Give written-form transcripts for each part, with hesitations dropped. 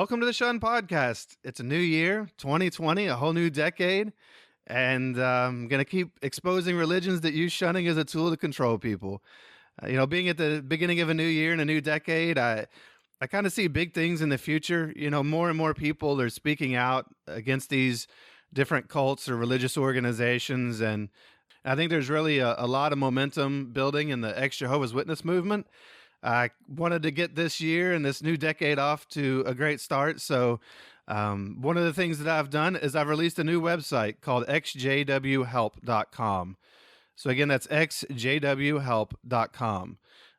Welcome to the Shunned podcast. It's a new year, 2020, a whole new decade, and I'm going to keep exposing religions that use shunning as a tool to control people. Being at the beginning of a new year and a new decade, I kind of see big things in the future. More and more people are speaking out against these different cults or religious organizations, and I think there's really a lot of momentum building in the ex-Jehovah's Witness movement. I wanted to get this year and this new decade off to a great start. So one of the things that I've done is I've released a new website called xjwhelp.com. So again, that's xjwhelp.com.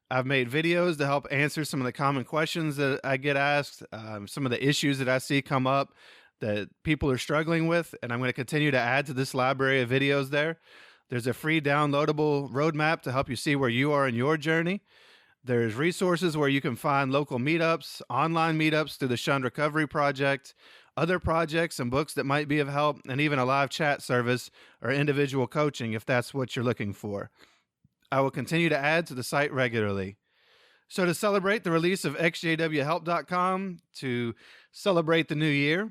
I've made videos to help answer some of the common questions that I get asked, some of the issues that I see come up that people are struggling with, and I'm going to continue to add to this library of videos there. There's a free downloadable roadmap to help you see where you are in your journey. There's resources where you can find local meetups, online meetups through the Shunned Recovery Project, other projects and books that might be of help, and even a live chat service or individual coaching if that's what you're looking for. I will continue to add to the site regularly. So to celebrate the release of xjwhelp.com, to celebrate the new year,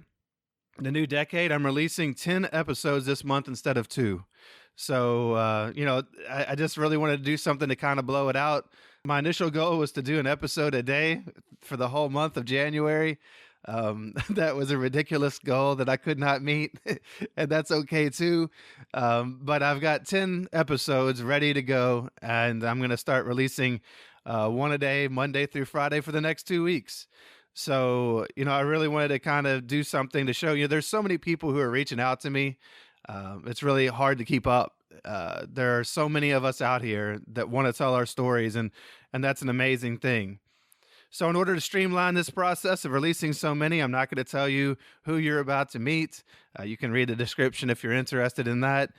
the new decade, I'm releasing 10 episodes this month instead of 2. So, I just really wanted to do something to kind of blow it out. My initial goal was to do an episode a day for the whole month of January. That was a ridiculous goal that I could not meet, and that's okay too. But I've got 10 episodes ready to go, and I'm going to start releasing one a day, Monday through Friday for the next 2 weeks. So, I really wanted to kind of do something to show there's so many people who are reaching out to me. It's really hard to keep up. There are so many of us out here that want to tell our stories, and that's an amazing thing. So in order to streamline this process of releasing so many, I'm not going to tell you who you're about to meet. You can read the description if you're interested in that.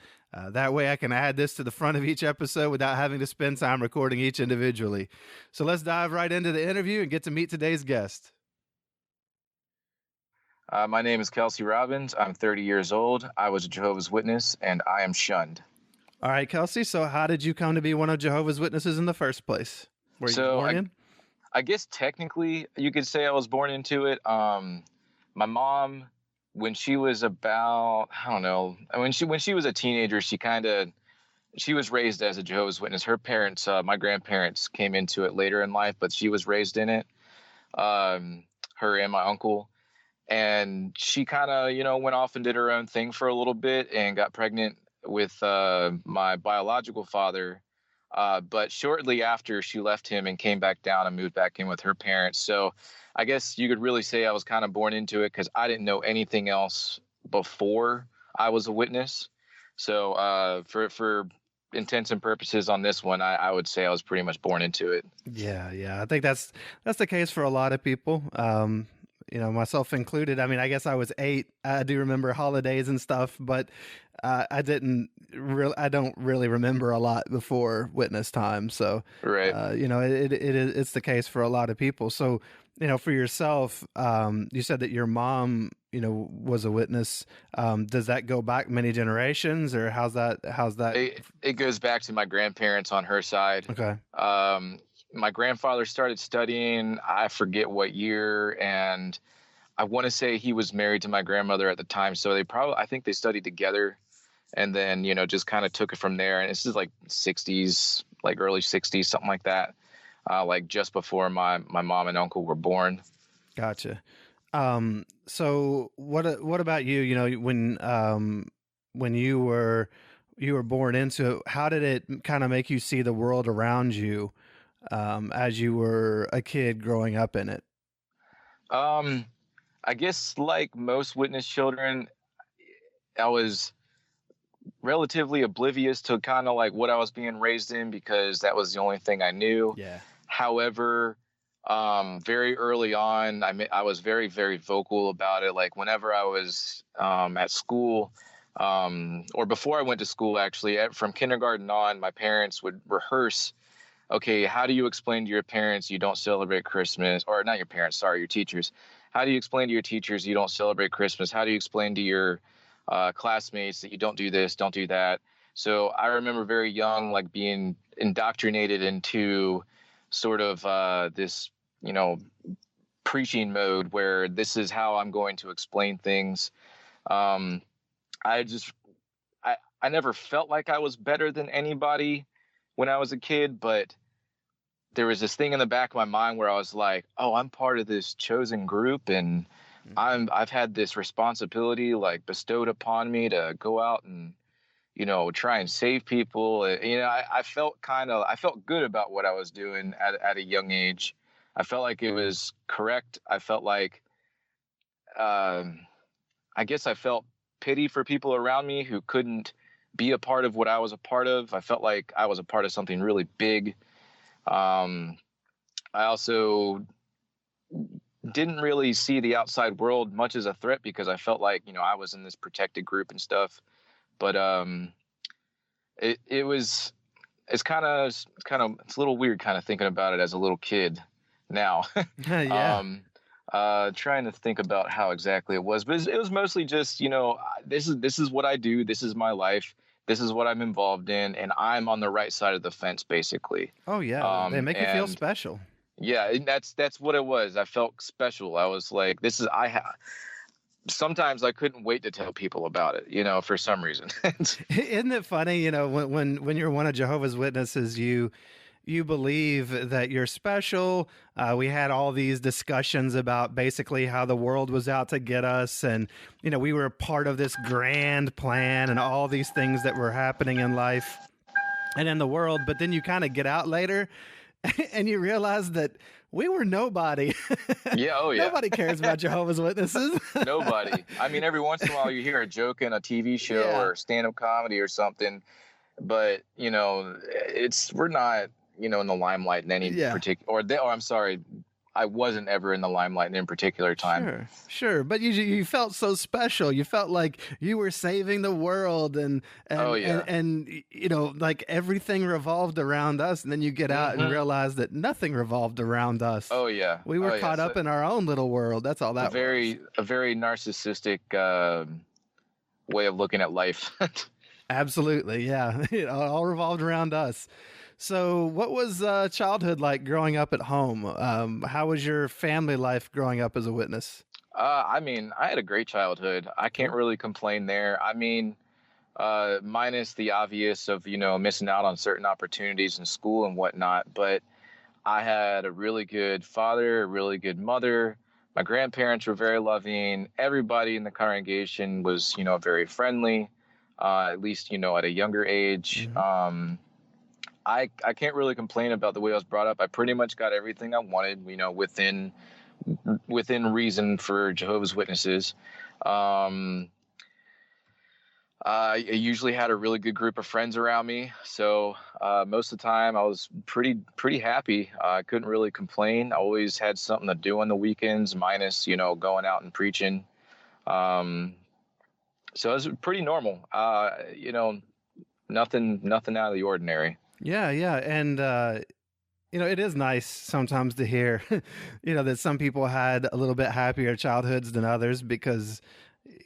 That way I can add this to the front of each episode without having to spend time recording each individually. So let's dive right into the interview and get to meet today's guest. My name is Kelsey Robbins. I'm 30 years old. I was a Jehovah's Witness, and I am shunned. All right, Kelsey. So how did you come to be one of Jehovah's Witnesses in the first place? Were you born in? I guess technically you could say I was born into it. My mom, when she was about, when she was a teenager, she was raised as a Jehovah's Witness. Her parents, my grandparents, came into it later in life, but she was raised in it. Her and my uncle. And she kind of, went off and did her own thing for a little bit and got pregnant with my biological father. But shortly after, she left him and came back down and moved back in with her parents. So I guess you could really say I was kind of born into it because I didn't know anything else before I was a witness. So for intents and purposes on this one, I would say I was pretty much born into it. Yeah. I think that's the case for a lot of people. Myself included. I mean, I guess I was 8. I do remember holidays and stuff, but I don't really remember a lot before witness time. So, right. It's the case for a lot of people. So, for yourself, you said that your mom, was a witness. Does that go back many generations, or how's that? It goes back to my grandparents on her side. Okay. My grandfather started studying, I forget what year, and I want to say he was married to my grandmother at the time. So I think they studied together, and then, just kind of took it from there. And this is like 60s, like early 60s, something like that. Like just before my mom and uncle were born. Gotcha. So what about you? When you were born into it, how did it kind of make you see the world around you? As you were a kid growing up in it? I guess like most witness children, I was relatively oblivious to kind of like what I was being raised in because that was the only thing I knew. Yeah. However, very early on, I was very, very vocal about it. Like whenever I was at school, or before I went to school, actually, from kindergarten on, my parents would rehearse. Okay, how do you explain to your parents you don't celebrate Christmas? Or not your parents, sorry, your teachers. How do you explain to your teachers you don't celebrate Christmas? How do you explain to your classmates that you don't do this, don't do that? So I remember very young, like being indoctrinated into sort of this, preaching mode where this is how I'm going to explain things. Um, I just I never felt like I was better than anybody when I was a kid, but there was this thing in the back of my mind where I was like, oh, I'm part of this chosen group, and I've had this responsibility like bestowed upon me to go out and, try and save people. I felt I felt good about what I was doing at a young age. I felt like it was correct. I felt like, um, I guess I felt pity for people around me who couldn't be a part of what I was a part of. I felt like I was a part of something really big. I also didn't really see the outside world much as a threat because I felt like, I was in this protected group and stuff. But it was it's a little weird kind of thinking about it as a little kid now. Yeah. Trying to think about how exactly it was, but it was mostly just, this is what I do. This is my life. This is what I'm involved in, and I'm on the right side of the fence, basically. Oh yeah, they make you feel And special. yeah, and that's what it was. I felt special. I was like, sometimes I couldn't wait to tell people about it, for some reason. Isn't it funny, when you're one of Jehovah's Witnesses, you believe that you're special. We had all these discussions about basically how the world was out to get us, and we were part of this grand plan and all these things that were happening in life and in the world. But then you kind of get out later and you realize that we were nobody. Yeah, oh yeah. Nobody cares about Jehovah's Witnesses. Nobody. I mean, every once in a while you hear a joke in a TV show Yeah. or stand-up comedy or something, but we're not, in the limelight in any particular, or I'm sorry, I wasn't ever in the limelight in any particular time. Sure. But you felt so special. You felt like you were saving the world, and Oh, yeah. and like everything revolved around us. And then you get out and realize that nothing revolved around us. Oh yeah. We were caught up in our own little world. That's all that was. A very narcissistic way of looking at life. Absolutely. Yeah. It all revolved around us. So what was childhood like growing up at home? How was your family life growing up as a witness? I mean, I had a great childhood. I can't really complain there. I mean, minus the obvious of, missing out on certain opportunities in school and whatnot. But I had a really good father, a really good mother. My grandparents were very loving. Everybody in the congregation was, very friendly, at least, at a younger age. Mm-hmm. I can't really complain about the way I was brought up. I pretty much got everything I wanted, within reason for Jehovah's Witnesses. I usually had a really good group of friends around me, so most of the time I was pretty happy. I couldn't really complain. I always had something to do on the weekends, minus going out and preaching. So it was pretty normal. Nothing out of the ordinary. Yeah, and it is nice sometimes to hear, that some people had a little bit happier childhoods than others because,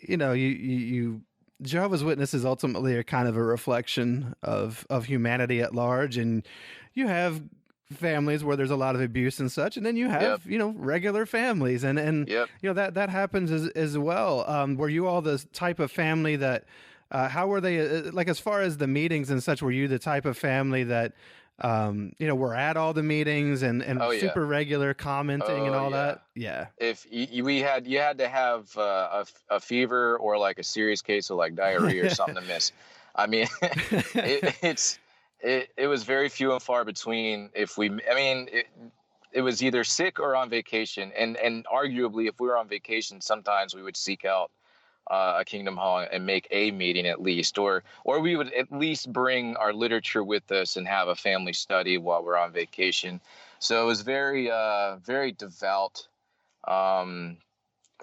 you Jehovah's Witnesses ultimately are kind of a reflection of humanity at large, and you have families where there's a lot of abuse and such, and then you have regular families, and Yep. that happens as well. Were you all the type of family that? How were they, like, as far as the meetings and such, were you the type of family that, were at all the meetings and Oh, yeah. super regular commenting and Oh, all yeah. that? Yeah. If you had to have a fever or like a serious case of like diarrhea or something to miss. I mean, it was very few and far between. It was either sick or on vacation, and arguably, if we were on vacation, sometimes we would seek out a Kingdom Hall and make a meeting at least, or we would at least bring our literature with us and have a family study while we're on vacation. So it was very devout,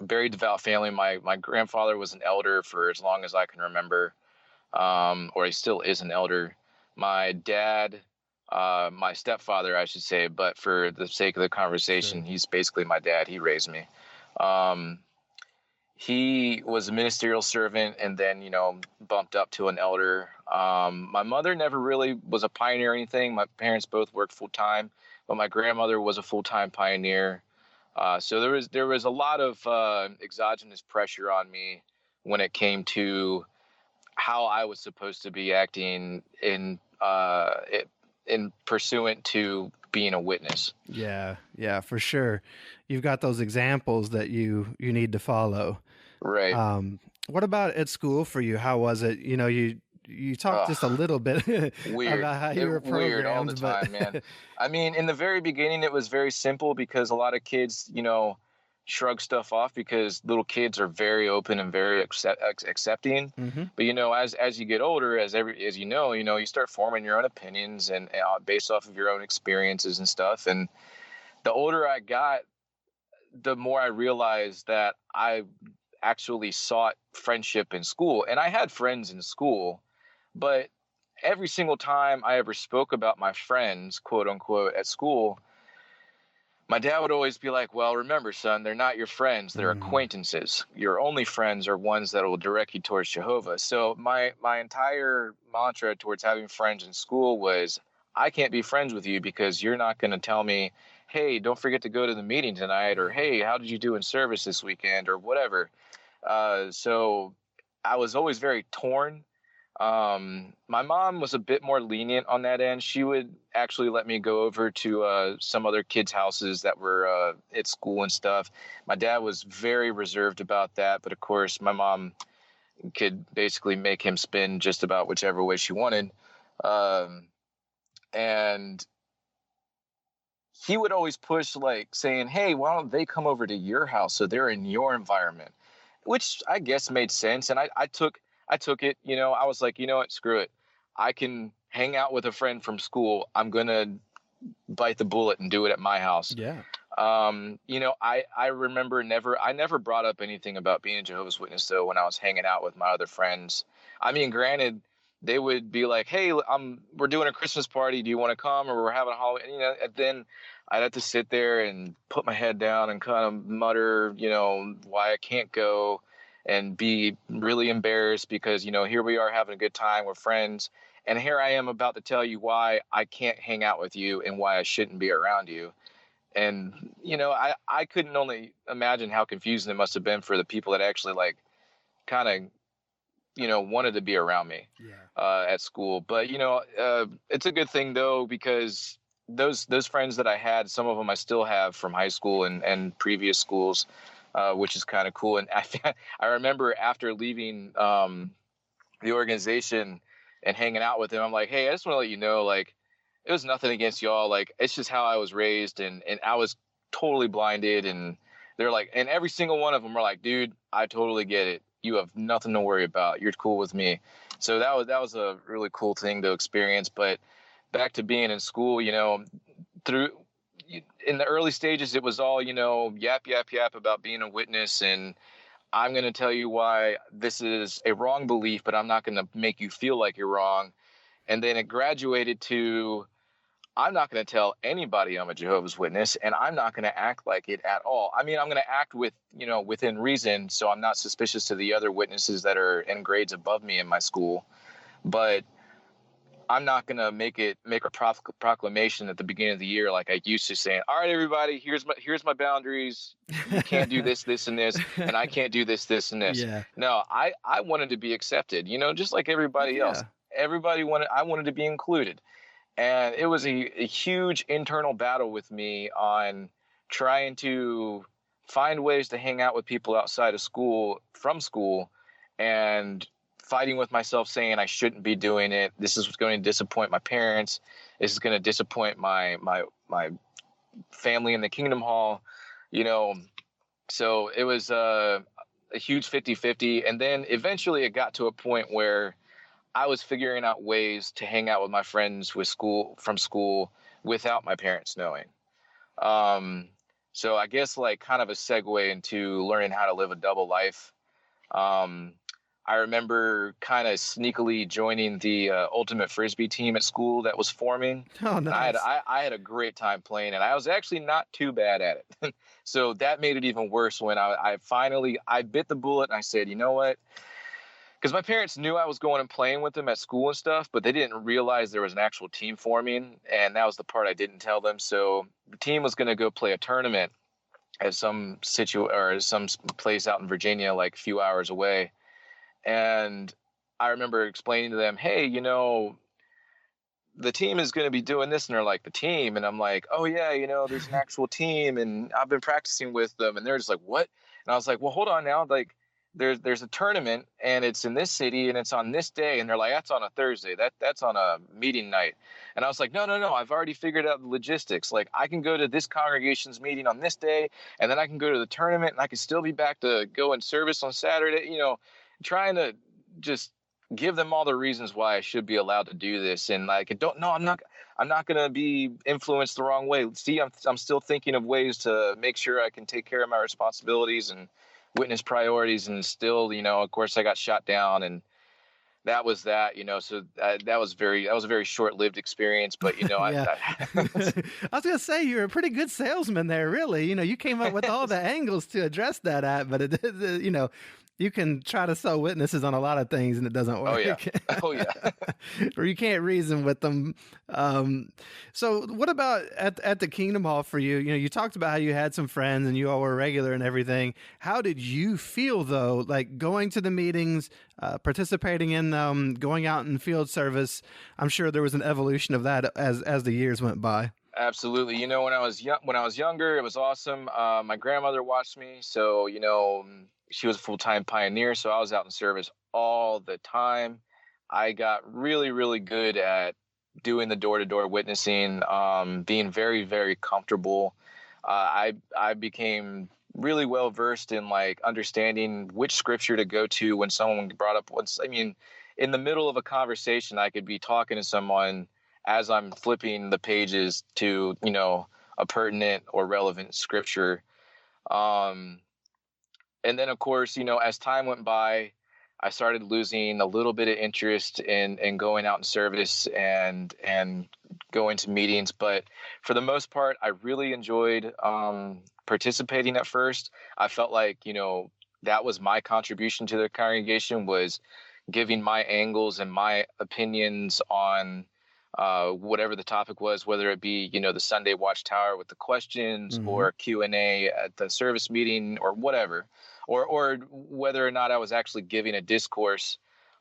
very devout family. My grandfather was an elder for as long as I can remember, or he still is an elder. My dad, my stepfather, I should say, but for the sake of the conversation, Sure. he's basically my dad. He raised me. He was a ministerial servant and then, bumped up to an elder. My mother never really was a pioneer or anything. My parents both worked full time, but my grandmother was a full-time pioneer. So there was a lot of exogenous pressure on me when it came to how I was supposed to be acting in pursuant to being a witness. Yeah, yeah, for sure. You've got those examples that you need to follow. Right. What about at school for you? How was it? You talked just a Ugh, little bit weird. about how you were Weird all the programmed, but time, man. I mean, in the very beginning, it was very simple because a lot of kids, shrug stuff off because little kids are very open and very accepting. Mhm. But as you get older, as you start forming your own opinions and based off of your own experiences and stuff. And the older I got, the more I realized that I actually sought friendship in school. And I had friends in school, but every single time I ever spoke about my friends, quote unquote, at school, my dad would always be like, well, remember, son, they're not your friends, they're Mhm. acquaintances. Your only friends are ones that will direct you towards Jehovah. So my entire mantra towards having friends in school was, I can't be friends with you because you're not going to tell me, hey, don't forget to go to the meeting tonight, or hey, how did you do in service this weekend, or whatever. So I was always very torn. My mom was a bit more lenient on that end. She would actually let me go over to some other kids' houses that were at school and stuff. My dad was very reserved about that, but of course, my mom could basically make him spin just about whichever way she wanted. Um, and he would always push, like saying, hey, why don't they come over to your house so they're in your environment, which I guess made sense. And I took it. I was like, you know what, screw it. I can hang out with a friend from school. I'm gonna bite the bullet and do it at my house. Yeah. I remember I never brought up anything about being a Jehovah's Witness though when I was hanging out with my other friends. I mean, granted, they would be like, "Hey, we're doing a Christmas party. Do you want to come?" Or we're having a Halloween. And then I'd have to sit there and put my head down and kind of mutter, why I can't go, and be really embarrassed because here we are having a good time, we're friends, and here I am about to tell you why I can't hang out with you and why I shouldn't be around you. And I couldn't only imagine how confusing it must have been for the people that actually like kind of wanted to be around me Yeah. at school. But it's a good thing though, because those friends that I had, some of them I still have from high school and previous schools, which is kind of cool. And I remember after leaving the organization and hanging out with them, I'm like, hey, I just want to let you know, like, it was nothing against y'all. Like, it's just how I was raised, and I was totally blinded. And they're like, and every single one of them were like, dude, I totally get it. You have nothing to worry about. You're cool with me. So that was a really cool thing to experience. But back to being in school, through in the early stages, it was all, yap, yap, yap about being a witness. And I'm going to tell you why this is a wrong belief, but I'm not going to make you feel like you're wrong. And then it graduated to, I'm not going to tell anybody I'm a Jehovah's Witness, and I'm not going to act like it at all. I mean, I'm going to act within reason, so I'm not suspicious to the other witnesses that are in grades above me in my school. But I'm not going to make a proclamation at the beginning of the year like I used to, saying, all right, everybody, here's my boundaries. You can't do this, this, and this, and I can't do this, this, and this. Yeah. No, I wanted to be accepted, just like Heck everybody else. yeah. I wanted to be included. And it was a huge internal battle with me on trying to find ways to hang out with people outside of school, from school, and fighting with myself, saying I shouldn't be doing it. This is going to disappoint my parents. This is going to disappoint my family in the Kingdom Hall, you know. So it was a huge 50-50. And then eventually it got to a point where I was figuring out ways to hang out with my friends from school without my parents knowing. Um, so I guess like kind of a segue into learning how to live a double life. Um, I remember kind of sneakily joining the ultimate frisbee team at school that was forming, Oh, and I had nice. I, I had a great time playing, and I was actually not too bad at it. So that made it even worse when I finally I bit the bullet and I said, you know what? Because my parents knew I was going and playing with them at school and stuff, but they didn't realize there was an actual team forming, and that was the part I didn't tell them. So the team was going to go play a tournament at some place out in Virginia, like a few hours away. And I remember explaining to them, hey, the team is going to be doing this. And they're like, the team? And I'm like, oh yeah, there's an actual team and I've been practicing with them. And they're just like, what? And I was like, well, hold on now. Like there's a tournament and it's in this city and it's on this day. And they're like, that's on a Thursday. That's on a meeting night. And I was like, no. I've already figured out the logistics. Like I can go to this congregation's meeting on this day and then I can go to the tournament and I can still be back to go in service on Saturday, trying to just give them all the reasons why I should be allowed to do this. And like, I'm not going to be influenced the wrong way. See, I'm still thinking of ways to make sure I can take care of my responsibilities and witness priorities. And still, of course I got shot down and that was that, so that was a very short-lived experience, but Yeah. I was gonna say you're a pretty good salesman there, really. You came up with all the angles to address that at, but you can try to sell witnesses on a lot of things and it doesn't work. Oh yeah. Or you can't reason with them. So what about at the Kingdom Hall for you? You talked about how you had some friends and you all were regular and everything. How did you feel though, like going to the meetings, participating in them, going out in field service? I'm sure there was an evolution of that as the years went by. Absolutely. When I was younger, it was awesome. My grandmother watched me, so she was a full-time pioneer, so I was out in service all the time. I got really, really good at doing the door-to-door witnessing, being very, very comfortable. I became really well versed in like understanding which scripture to go to when someone brought up in the middle of a conversation, I could be talking to someone as I'm flipping the pages to, a pertinent or relevant scripture. And then, of course, as time went by, I started losing a little bit of interest in going out in service and going to meetings. But for the most part, I really enjoyed participating at first. I felt like, that was my contribution to the congregation, was giving my angles and my opinions on whatever the topic was, whether it be, the Sunday Watchtower with the questions or Q&A at the service meeting or whatever. Or whether or not I was actually giving a discourse.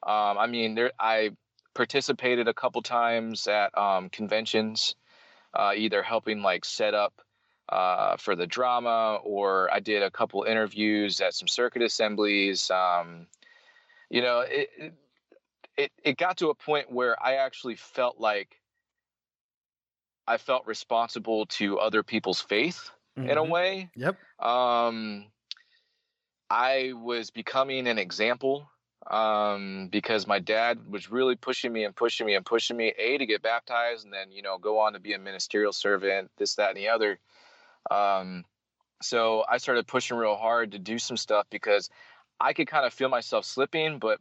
I participated a couple times at conventions, either helping like set up for the drama, or I did a couple interviews at some circuit assemblies. It got to a point where I actually felt like I felt responsible to other people's faith in a way. Yep. I was becoming an example because my dad was really pushing me, to get baptized and then, go on to be a ministerial servant, this, that, and the other. So I started pushing real hard to do some stuff because I could kind of feel myself slipping. But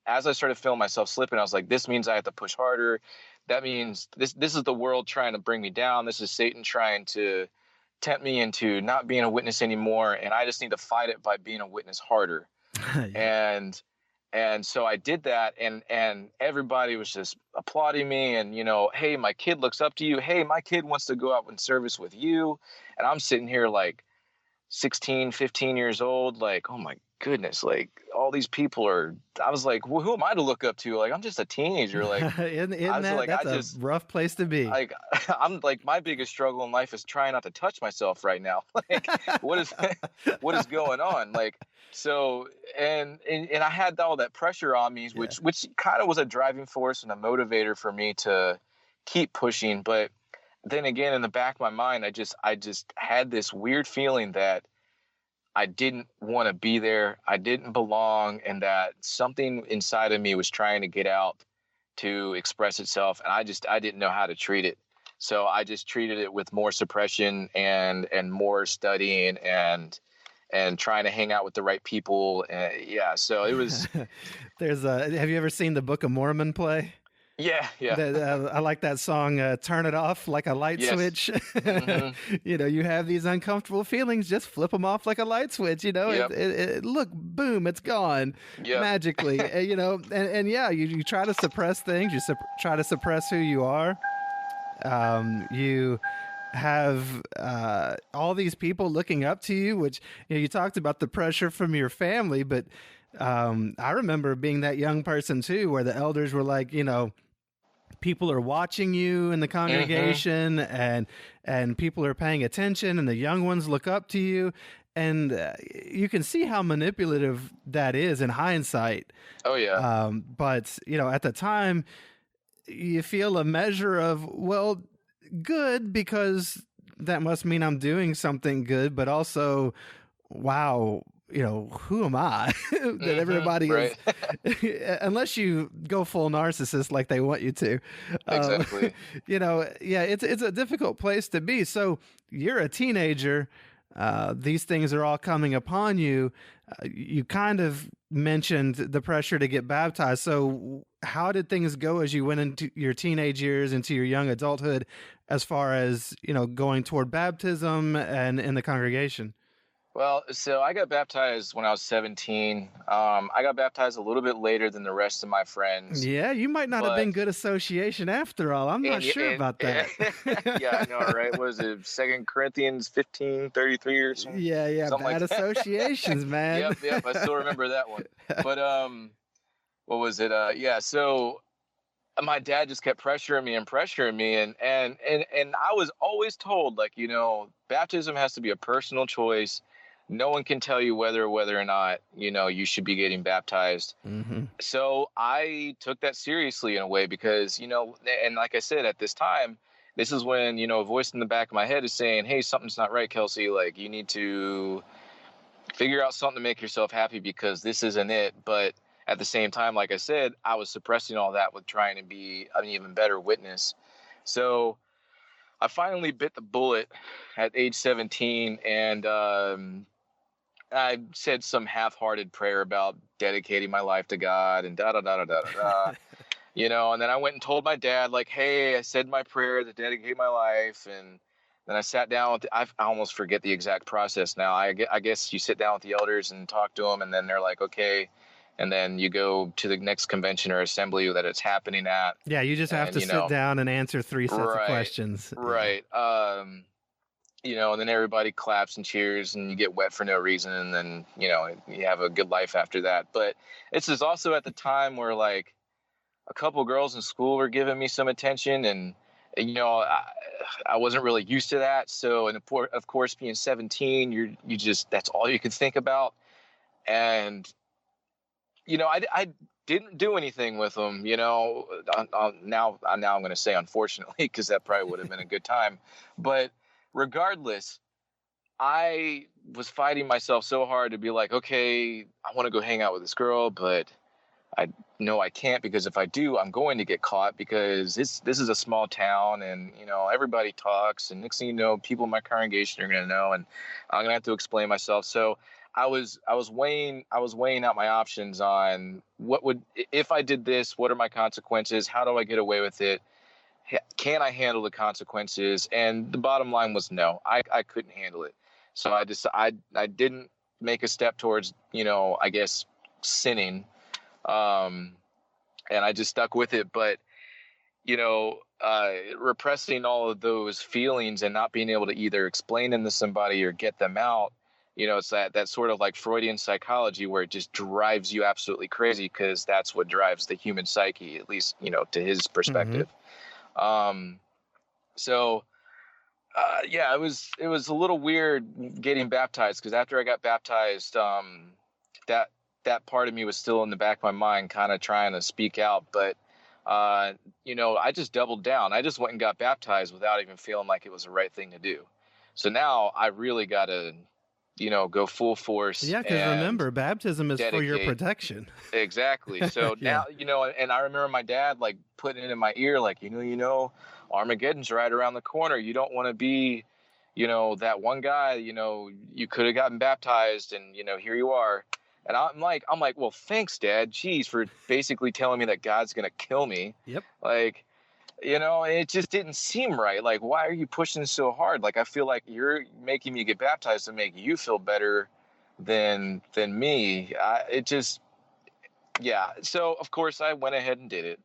as I started feeling myself slipping, I was like, this means I have to push harder. That means this is the world trying to bring me down. This is Satan trying to tempt me into not being a witness anymore, and I just need to fight it by being a witness harder. Yeah. And so I did that, and everybody was just applauding me, and hey, my kid looks up to you. Hey, my kid wants to go out in service with you. And I'm sitting here like 16, 15 years old, like, oh my goodness, like all these people I was like, well, who am I to look up to? Like, I'm just a teenager. Like, that's a rough place to be. Like, I'm like, my biggest struggle in life is trying not to touch myself right now. Like, what is going on? Like, so, and I had all that pressure on me, which kind of was a driving force and a motivator for me to keep pushing. But then again, in the back of my mind, I just had this weird feeling that I didn't want to be there. I didn't belong, and that something inside of me was trying to get out to express itself. And I didn't know how to treat it. So I just treated it with more suppression and more studying and trying to hang out with the right people. Yeah. So it was, have you ever seen the Book of Mormon play? Yeah. I like that song, Turn It Off Like a Light Switch. Mm-hmm. You have these uncomfortable feelings, just flip them off like a light switch, Yep. Look, boom, it's gone. Yep. Magically, and yeah, you try to suppress things, try to suppress who you are. You have all these people looking up to you, which, you talked about the pressure from your family, but I remember being that young person too, where the elders were like, people are watching you in the Mm-hmm. congregation, and people are paying attention, and the young ones look up to you, and you can see how manipulative that is in hindsight. Oh yeah. But at the time, you feel a measure of, well, good, because that must mean I'm doing something good, but also, wow, who am I that Mm-hmm. everybody is, Right. unless you go full narcissist like they want you to. Um, Exactly. yeah, it's a difficult place to be. So you're a teenager. These things are all coming upon you. You kind of mentioned the pressure to get baptized. So how did things go as you went into your teenage years, into your young adulthood, as far as going toward baptism and in the congregation? Well, so I got baptized when I was 17. I got baptized a little bit later than the rest of my friends, Yeah, you might not have but been good association after all. I'm not sure and about that. yeah, I know, right? What was it, Second Corinthians 15:33 or something, Yeah, something like bad that? associations, man. Yep. I still remember that one. But what was it? Yeah. So my dad just kept pressuring me, and I was always told, like, baptism has to be a personal choice. No one can tell you whether or not you should be getting baptized. Hmm. So I took that seriously in a way, because and like I said, at this time, this is when a voice in the back of my head is saying, hey, something's not right, Kelsey. Like, you need to figure out something to make yourself happy, because this isn't it. But at the same time, like I said, I was suppressing all that with trying to be an even better witness. So I finally bit the bullet at age 17, and I said some half-hearted prayer about dedicating my life to God and da da da da da da. And then I went and told my dad, like, hey, I said my prayer to dedicate my life. And then I sat down with I almost forget the exact process now. I guess you sit down with the elders and talk to them, and then they're like, okay. And then you go to the next convention or assembly that it's happening at. Yeah, you just have And, to sit down and answer three sets of right, questions. Yeah. right. And then everybody claps and cheers, and you get wet for no reason. And then, you have a good life after that. But this is also at the time where, like, a couple girls in school were giving me some attention, and I wasn't really used to that. So, and of course, being 17, you just, that's all you can think about. And I didn't do anything with them. Now I'm going to say, unfortunately, because that probably would have been a good time. But regardless, I was fighting myself so hard to be like, okay, I want to go hang out with this girl, but I know I can't, because if I do, I'm going to get caught, because this is a small town, and everybody talks, and next thing you know, people in my congregation are going to know, and I'm going to have to explain myself. So I was weighing out my options on what would, if I did this, what are my consequences? How do I get away with it? Can I handle the consequences? And the bottom line was no, I couldn't handle it. So I didn't make a step towards, I guess, sinning. Um, and I just stuck with it. But repressing all of those feelings and not being able to either explain them to somebody or get them out, it's that sort of like Freudian psychology, where it just drives you absolutely crazy, because that's what drives the human psyche, at least to his Hmm. perspective. Um, so yeah, it was a little weird getting baptized, because after I got baptized, that that part of me was still in the back of my mind, kind of trying to speak out. But I just doubled down. I just went and got baptized without even feeling like it was the right thing to do. So now I really got to, go full force Yeah, because and remember, baptism is for your dedicate. protection. Exactly. So Yeah. now, and I remember my dad, like, putting it in my ear, like, Armageddon's right around the corner. You don't want to be, that one guy, you could have gotten baptized, and, here you are. And I'm like, well, thanks, Dad. Jeez, for basically telling me that God's going to kill me. Yep. Like, it just didn't seem right. Like, why are you pushing so hard? Like, I feel like you're making me get baptized to make you feel better than me. It just, yeah. So of course I went ahead and did it.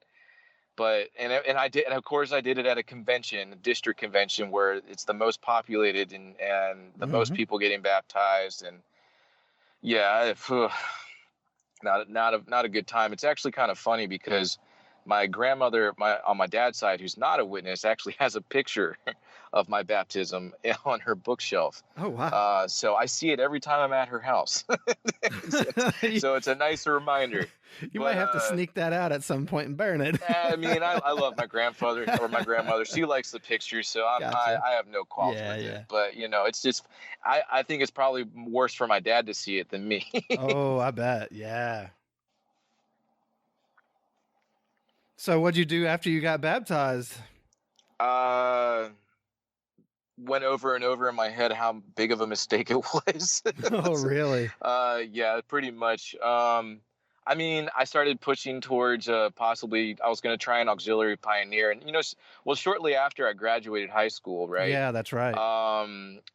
and I did, and of course I did it at a convention, a district convention, where it's the most populated and the most Hmm. people getting baptized. And yeah, not a good time. It's actually kind of funny because my grandmother, on my dad's side, who's not a witness, actually has a picture of my baptism on her bookshelf. Oh, wow. So I see it every time I'm at her house. you, So it's a nice reminder. you might But have to sneak that out at some point and burn it. I mean, I love my grandfather or my grandmother. She likes the picture, so Gotcha. I have no qualms Yeah, with yeah. it. But it's just I think it's probably worse for my dad to see it than me. Oh, I bet. Yeah. So what'd you do after you got baptized? uh, Went over and over in my head how big of a mistake it was. Oh, really? Yeah, pretty much. I mean, I started pushing towards possibly I was going to try an auxiliary pioneer, and well, shortly after I graduated high school, right? Yeah, that's right.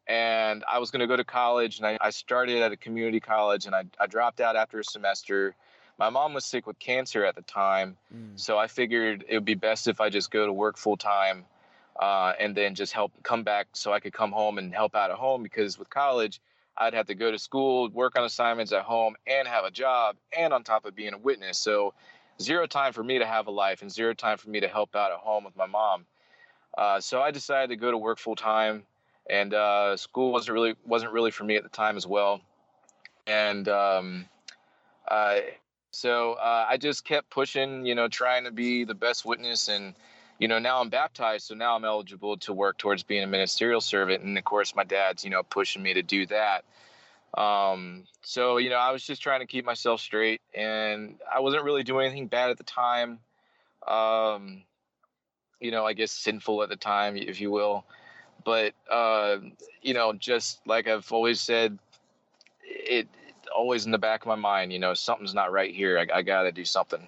And I was going to go to college, and I started at a community college, and I dropped out after a semester. My mom was sick with cancer at the time, so I figured it would be best if I just go to work full time, and then just come back so I could come home and help out at home, because with college, I'd have to go to school, work on assignments at home, and have a job, and on top of being a witness. So zero time for me to have a life and zero time for me to help out at home with my mom. So I decided to go to work full time, and school wasn't really for me at the time as well. And uh, I just kept pushing, trying to be the best witness. And now I'm baptized, so now I'm eligible to work towards being a ministerial servant. And of course, my dad's pushing me to do that. I was just trying to keep myself straight, and I wasn't really doing anything bad at the time. Um, I guess sinful at the time, if you will. But just like I've always said, it always in the back of my mind, something's not right here. I got to do something.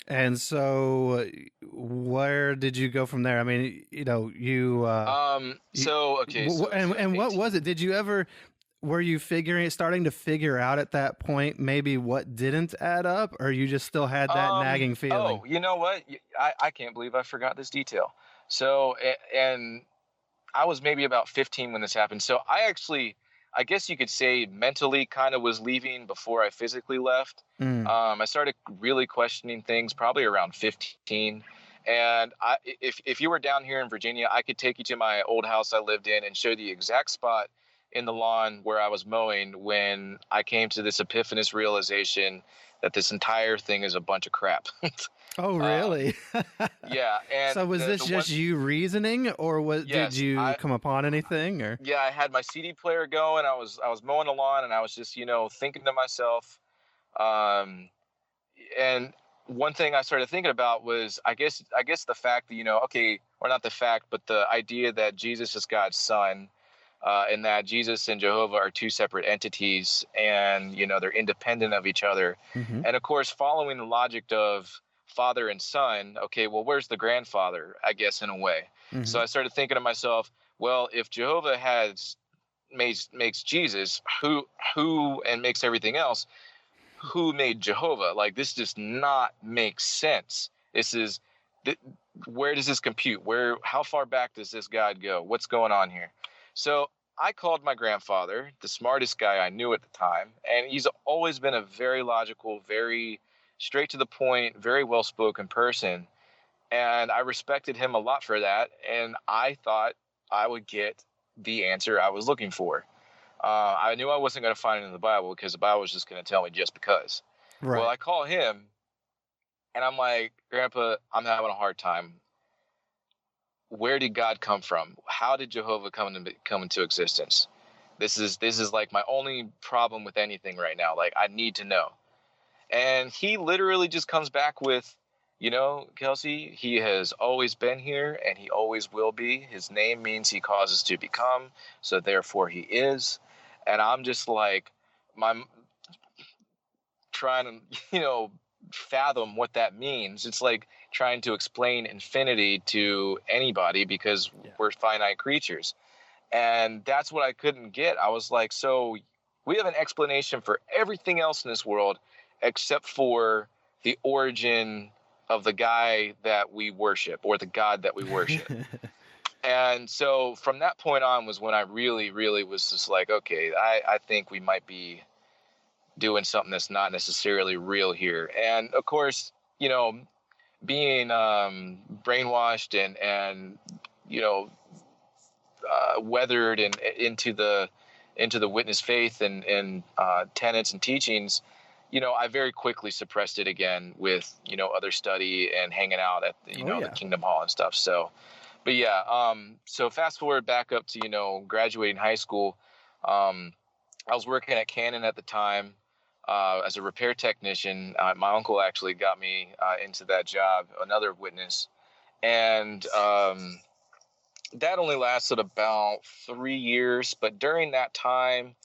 And so where did you go from there? I mean, Okay. And what was it? Were you starting to figure out at that point maybe what didn't add up, or you just still had that nagging feeling? Oh, you know what? I can't believe I forgot this detail. So, and I was maybe about 15 when this happened. So I guess you could say mentally kind of was leaving before I physically left. I started really questioning things probably around 15. And if you were down here in Virginia, I could take you to my old house I lived in and show the exact spot in the lawn where I was mowing when I came to this epiphanous realization that this entire thing is a bunch of crap. Oh, really? Yeah. And so was this just you reasoning, or did you come upon anything? Or yeah, I had my CD player going. I was mowing the lawn, and I was just thinking to myself. And one thing I started thinking about was I guess the fact that okay, or not the fact, but the idea that Jesus is God's son. And that Jesus and Jehovah are two separate entities, and they're independent of each other. Mm-hmm. And of course, following the logic of father and son, okay, well, where's the grandfather? I guess in a way. Mm-hmm. So I started thinking to myself, well, if Jehovah makes Jesus, who and makes everything else, who made Jehovah? Like, this does not make sense. Where does this compute? How far back does this God go? What's going on here? So I called my grandfather, the smartest guy I knew at the time, and he's always been a very logical, very straight to the point, very well-spoken person. And I respected him a lot for that, and I thought I would get the answer I was looking for. I knew I wasn't going to find it in the Bible, because the Bible was just going to tell me just because. Right. Well, I call him, and I'm like, Grandpa, I'm having a hard time. Where did God come from? How did Jehovah come into existence? This is like my only problem with anything right now. Like, I need to know. And he literally just comes back with, Kelsey, he has always been here and he always will be. His name means he causes to become, so therefore he is. And I'm just like, trying to, fathom what that means. It's like trying to explain infinity to anybody, because we're finite creatures. And that's what I couldn't get. I was like, so we have an explanation for everything else in this world except for the origin of the guy that we worship, or the God that we worship. And so from that point on was when I really, really was just like, okay, I think we might be doing something that's not necessarily real here. And of course, being brainwashed and you know weathered and into the witness faith and tenets and teachings, I very quickly suppressed it again with other study and hanging out at Oh the yeah. Kingdom Hall and stuff. So, but yeah, so fast forward back up to graduating high school. I was working at Canon at the time as a repair technician. My uncle actually got me into that job, another witness, and that only lasted about 3 years. But during that time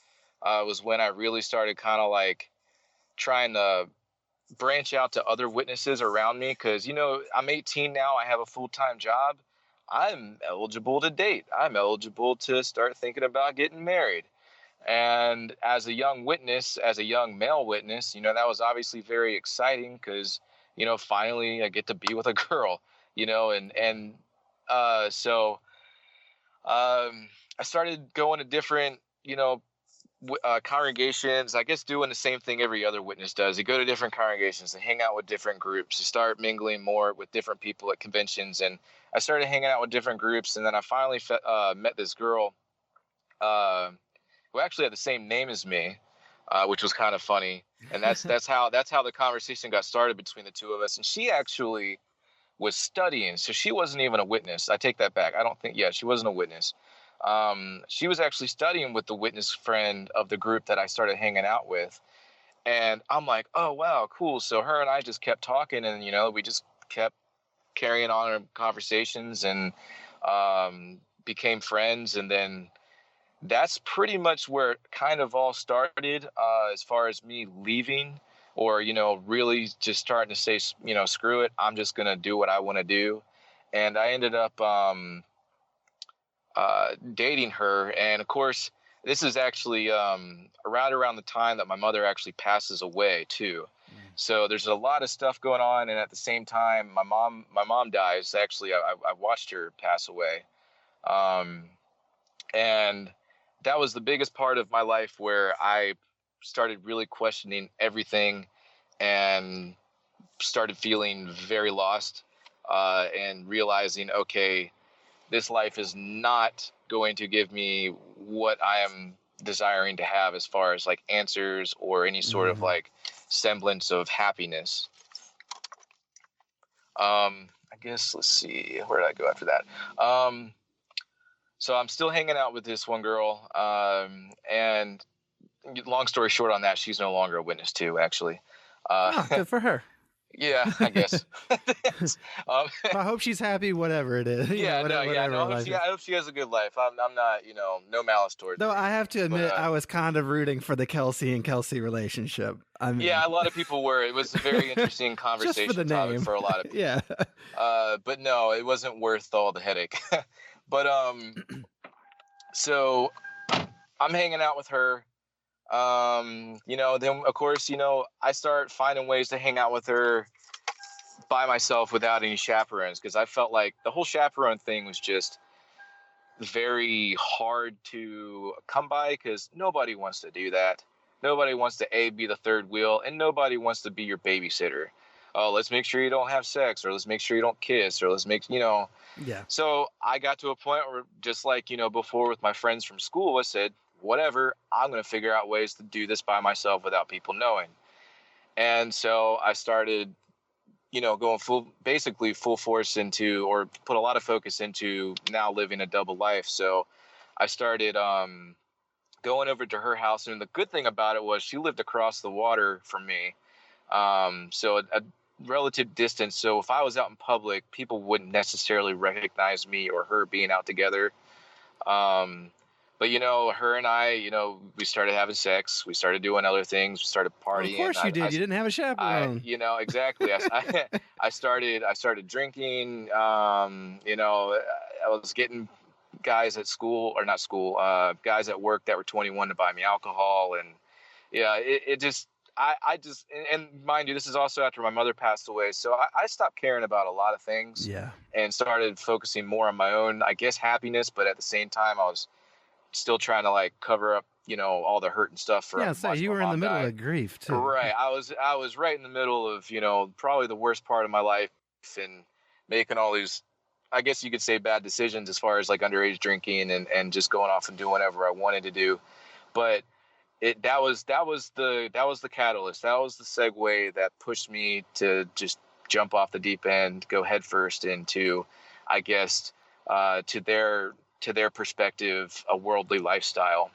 was when I really started kind of like trying to branch out to other witnesses around me, because I'm 18 now, I have a full-time job, I'm eligible to date, I'm eligible to start thinking about getting married. And as a young witness, as a young male witness, that was obviously very exciting, because finally I get to be with a girl, so I started going to different congregations, I guess, doing the same thing every other witness does. You go to different congregations and hang out with different groups. You start mingling more with different people at conventions, and I started hanging out with different groups. And then I finally met this girl who actually had the same name as me, which was kind of funny. And that's how the conversation got started between the two of us. And she actually was studying, so she wasn't even a witness. I take that back. I don't think, yeah, she wasn't a witness. She was actually studying with the witness friend of the group that I started hanging out with. And I'm like, oh, wow, cool. So her and I just kept talking, and, we just kept carrying on our conversations and became friends. And then that's pretty much where it kind of all started, as far as me leaving, or, really just starting to say, screw it, I'm just going to do what I want to do. And I ended up dating her. And of course, this is actually around the time that my mother actually passes away too. So there's a lot of stuff going on, and at the same time, my mom dies. Actually, I watched her pass away, and that was the biggest part of my life where I started really questioning everything and started feeling very lost, and realizing, okay, this life is not going to give me what I am desiring to have, as far as like answers or any sort of like semblance of happiness. I guess, let's see, where did I go after that? So I'm still hanging out with this one girl, and long story short on that, she's no longer a witness too, actually. Good for her. Yeah, I guess. I hope she's happy, whatever it is. Yeah, whatever, no, I hope she has a good life. I'm not, no malice towards Though her. I have to admit, I was kind of rooting for the Kelsey and Kelsey relationship. I mean, yeah, a lot of people were. It was a very interesting conversation just for the topic name. for a lot of people. Yeah. But no, it wasn't worth all the headache. But so I'm hanging out with her. Then of course, I start finding ways to hang out with her by myself without any chaperones, because I felt like the whole chaperone thing was just very hard to come by, because nobody wants to do that. Nobody wants to be the third wheel, and nobody wants to be your babysitter. Oh, let's make sure you don't have sex, or let's make sure you don't kiss, or let's make, Yeah. So I got to a point where, just like, before with my friends from school, I said, whatever, I'm going to figure out ways to do this by myself without people knowing. And so I started, going basically full force into, or put a lot of focus into, now living a double life. So I started going over to her house, and the good thing about it was she lived across the water from me. So a relative distance. So if I was out in public, people wouldn't necessarily recognize me or her being out together. But her and I, we started having sex. We started doing other things. We started partying. Of course you did. You didn't have a chaperone. Exactly. I started drinking. I was getting guys at school, or not school, guys at work that were 21 to buy me alcohol. And yeah, it just, I just, and mind you, this is also after my mother passed away. So I stopped caring about a lot of things Yeah. and started focusing more on my own, I guess, happiness. But at the same time, I was still trying to like cover up, all the hurt and stuff Yeah. from So watching you my were in the mom middle die. of grief too. Right. I was right in the middle of, probably the worst part of my life and making all these, I guess you could say, bad decisions as far as like underage drinking and just going off and doing whatever I wanted to do. But that was the catalyst. That was the segue that pushed me to just jump off the deep end, go headfirst into, I guess, to their perspective, a worldly lifestyle.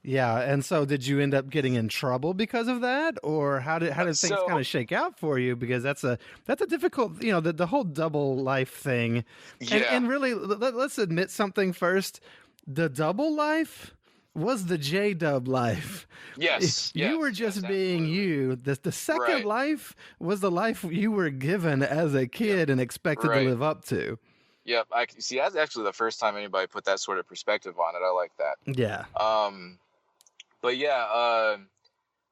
Yeah, and so did you end up getting in trouble because of that, or how did things kind So of shake out for you? Because that's a difficult, the whole double life thing, and yeah, and really let's admit something first: the double life was the J Dub life. yes, You were yes, just yes, being absolutely. you. The second Right. life was the life you were given as a Yep. kid and expected to Right. live up to. Yep. I see. That's actually the first time anybody put that sort of perspective on it. I like that. Yeah. But yeah,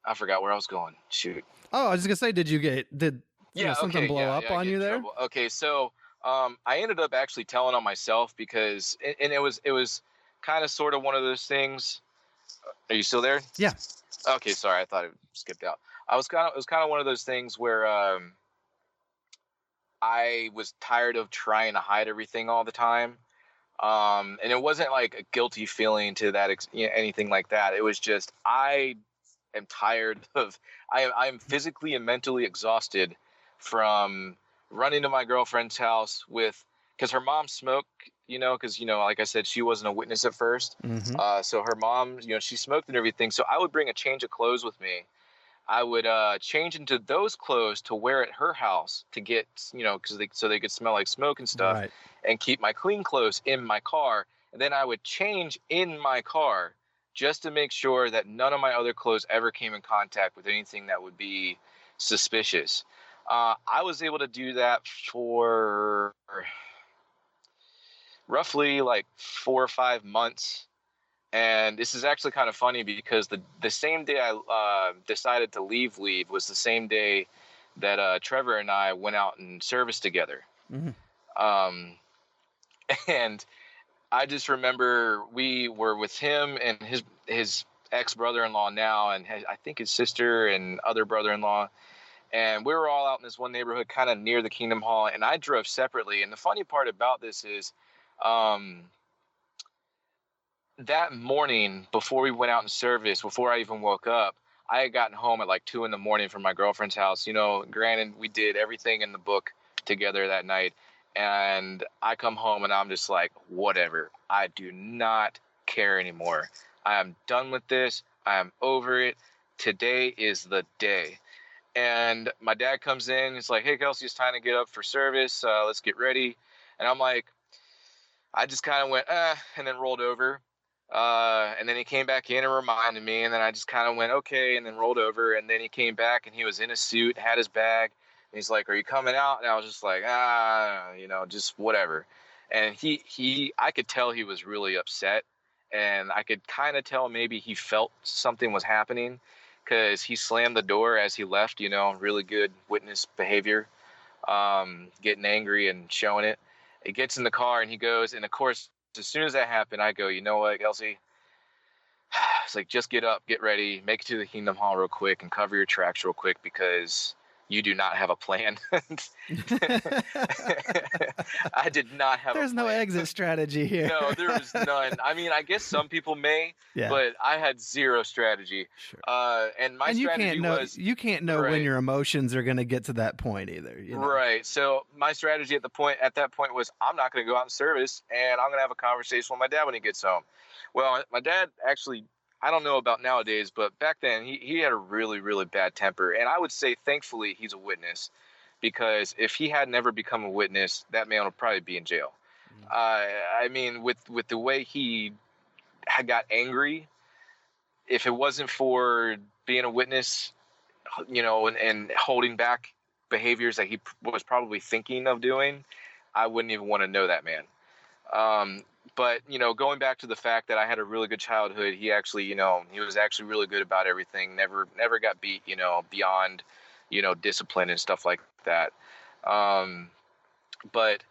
I forgot where I was going. Shoot. Oh, I was just gonna say, did Yeah. something Okay. blow Yeah. up Yeah. I on get you in there? trouble. Okay. So, I ended up actually telling on myself because, and it was kind of sort of one of those things. Are you still there? Yeah. Okay. Sorry. I thought it skipped out. It was kind of one of those things where, I was tired of trying to hide everything all the time. And it wasn't like a guilty feeling to that, anything like that. It was just, I am tired of, I'm physically and mentally exhausted from running to my girlfriend's house because her mom smoked, because, like I said, she wasn't a witness at first. Mm-hmm. So her mom, she smoked and everything. So I would bring a change of clothes with me. I would change into those clothes to wear at her house to get, so they could smell like smoke and stuff, Right. and keep my clean clothes in my car. And then I would change in my car just to make sure that none of my other clothes ever came in contact with anything that would be suspicious. I was able to do that for roughly like 4 or 5 months. And this is actually kind of funny because the same day I decided to leave was the same day that Trevor and I went out and serviced together. Mm-hmm. Um, and I just remember we were with him and his ex brother-in-law now, and I think his sister and other brother-in-law. And we were all out in this one neighborhood kind of near the Kingdom Hall, and I drove separately. And the funny part about this is, that morning before we went out in service, before I even woke up, I had gotten home at like 2 a.m. from my girlfriend's house. Granted, we did everything in the book together that night. And I come home and I'm just like, whatever. I do not care anymore. I am done with this. I am over it. Today is the day. And my dad comes in. He's like, hey, Kelsey, it's time to get up for service. Let's get ready. And I'm like, I just kind of went, and then rolled over. And then he came back in and reminded me, and then I just kind of went, okay, and then rolled over. And then he came back and he was in a suit, had his bag. And he's like, are you coming out? And I was just like, just whatever. And I could tell he was really upset, and I could kind of tell maybe he felt something was happening because he slammed the door as he left, really good witness behavior, getting angry and showing it. He gets in the car and he goes, and of course, as soon as that happened, I go, you know what, Kelsey? It's like, just get up, get ready, make it to the Kingdom Hall real quick and cover your tracks real quick because you do not have a plan. I did not have There's a plan. no exit strategy here. No, there was none. I mean, I guess some people may, Yeah. but I had zero strategy. Sure. And my And strategy was... you can't know when Right. your emotions are going to get to that point either. Right. So my strategy at that point was, I'm not going to go out in service, and I'm going to have a conversation with my dad when he gets home. Well, my dad actually, I don't know about nowadays, but back then he had a really, really bad temper. And I would say, thankfully, he's a witness, because if he had never become a witness, that man would probably be in jail. I mean, with the way he had got angry, if it wasn't for being a witness, and holding back behaviors that he was probably thinking of doing, I wouldn't even want to know that man. But, going back to the fact that I had a really good childhood, he actually, he was actually really good about everything. Never got beat, beyond, discipline and stuff like that. Um, but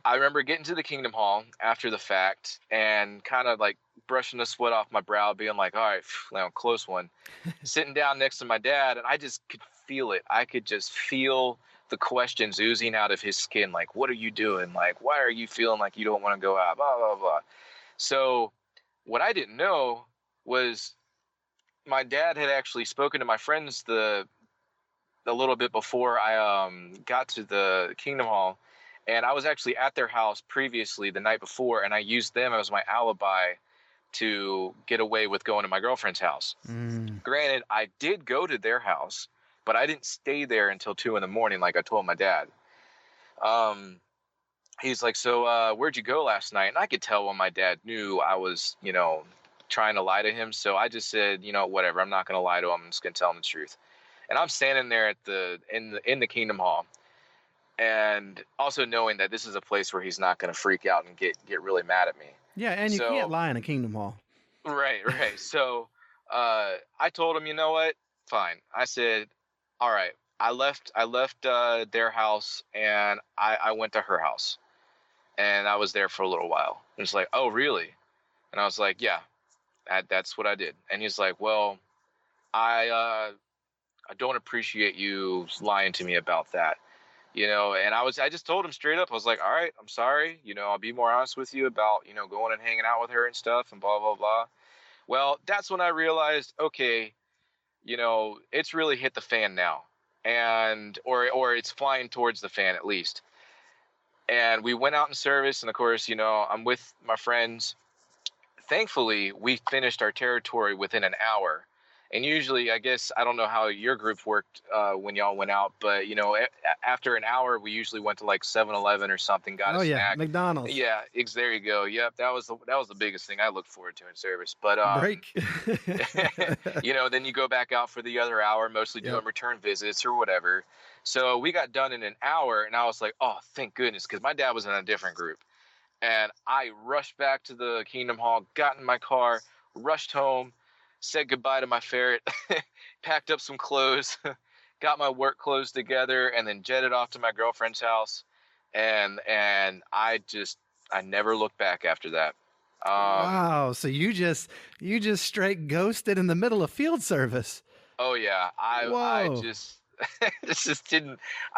I remember getting to the Kingdom Hall after the fact and kind of like brushing the sweat off my brow, being like, all right, now close one. Sitting down next to my dad, and I just could feel it. I could just feel the questions oozing out of his skin. Like, what are you doing? Like, why are you feeling like you don't want to go out? Blah, blah, blah. So what I didn't know was my dad had actually spoken to my friends a little bit before I got to the Kingdom Hall, and I was actually at their house previously the night before, and I used them as my alibi to get away with going to my girlfriend's house. Granted, I did go to their house, but I didn't stay there until 2 a.m, like I told my dad. He's like, so where'd you go last night? And I could tell when my dad knew I was, trying to lie to him. So I just said, whatever, I'm not going to lie to him. I'm just going to tell him the truth. And I'm standing there in the Kingdom Hall, and also knowing that this is a place where he's not going to freak out and get really mad at me. Yeah, and you can't lie in a Kingdom Hall. Right. So I told him, you know what? Fine. I said, all right. I left their house, and I went to her house, and I was there for a little while. And it's like, oh, really? And I was like, yeah, that's what I did. And he's like, well, I don't appreciate you lying to me about that. And I just told him straight up. I was like, all right, I'm sorry. I'll be more honest with you about, going and hanging out with her and stuff and blah, blah, blah. Well, that's when I realized, okay, it's really hit the fan now, or it's flying towards the fan at least. And we went out in service, and of course, I'm with my friends. Thankfully, we finished our territory within an hour. And usually, I guess, I don't know how your group worked when y'all went out, but, after an hour, we usually went to like 7-Eleven or something, got a snack. McDonald's. Yeah, there you go. Yep, that was the biggest thing I looked forward to in service. But break. Then you go back out for the other hour, mostly doing return visits or whatever. So we got done in an hour, and I was like, oh, thank goodness, because my dad was in a different group. And I rushed back to the Kingdom Hall, got in my car, rushed home, said goodbye to my ferret, packed up some clothes, got my work clothes together, and then jetted off to my girlfriend's house. And I never looked back after that. Wow. So you just straight ghosted in the middle of field service. Oh yeah. I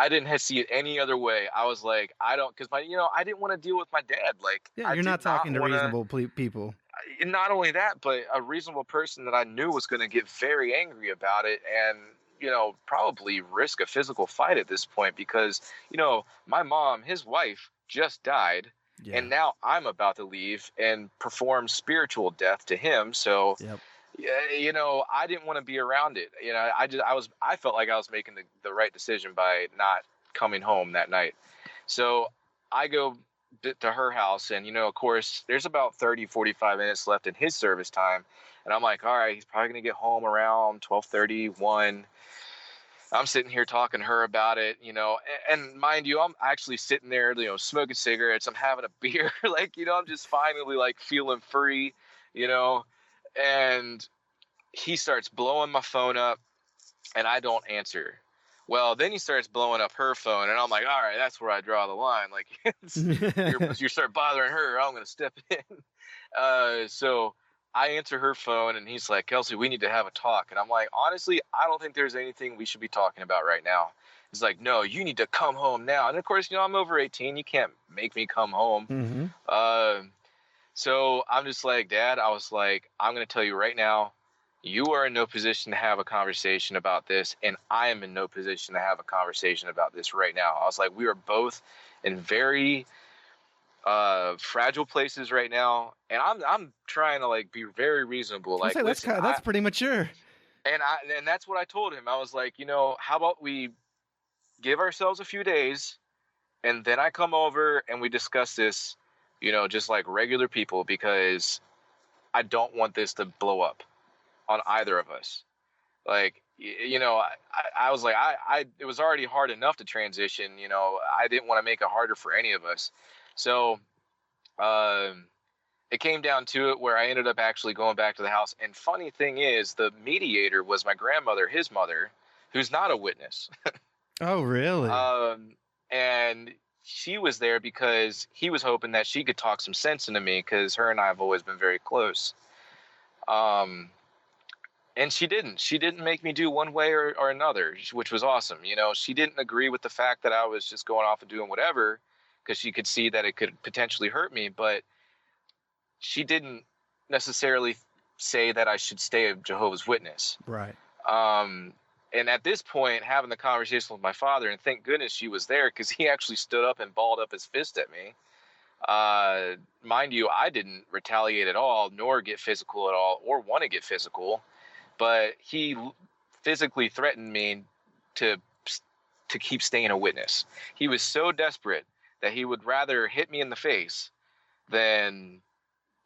didn't see it any other way. I was like, I didn't want to deal with my dad. Like, yeah, you're not talking to reasonable people. Not only that, but a reasonable person that I knew was going to get very angry about it, and probably risk a physical fight at this point, because my mom, his wife, just died, and now I'm about to leave and perform spiritual death to him. So I didn't want to be around it. I felt like I was making the right decision by not coming home that night. So I go to her house, and of course there's about 30-45 minutes left in his service time, and I'm like, all right, he's probably gonna get home around 12:30, 1. I'm sitting here talking to her about it, and mind you, I'm actually sitting there, smoking cigarettes, I'm having a beer, like, I'm just finally like feeling free, and he starts blowing my phone up, and I don't answer. Well, then he starts blowing up her phone, and I'm like, all right, that's where I draw the line. Like, you start bothering her, I'm going to step in. So I answer her phone, and he's like, Kelsey, we need to have a talk. And I'm like, honestly, I don't think there's anything we should be talking about right now. He's like, no, you need to come home now. And of course, I'm over 18. You can't make me come home. Mm-hmm. So I'm just like, Dad, I was like, I'm going to tell you right now, you are in no position to have a conversation about this, and I am in no position to have a conversation about this right now. I was like, we are both in very fragile places right now, and I'm trying to like be very reasonable. Like, that's pretty mature. And that's what I told him. I was like, how about we give ourselves a few days, and then I come over and we discuss this, just like regular people, because I don't want this to blow up on either of us. Like, I was like, it was already hard enough to transition, I didn't want to make it harder for any of us. So Um, it came down to it where I ended up actually going back to the house. And funny thing is, the mediator was my grandmother, his mother, who's not a witness. Oh, really? And she was there because he was hoping that she could talk some sense into me, because her and I have always been very close. Um, and she didn't. She didn't make me do one way or another, which was awesome. You know, she didn't agree with the fact that I was just going off and doing whatever, because she could see that it could potentially hurt me. But she didn't necessarily say that I should stay a Jehovah's Witness. Right. And at this point, having the conversation with my father, and thank goodness she was there, because he actually stood up and balled up his fist at me. Mind you, I didn't retaliate at all, nor get physical at all, or want to get physical. But he physically threatened me to keep staying a witness. He was so desperate that he would rather hit me in the face than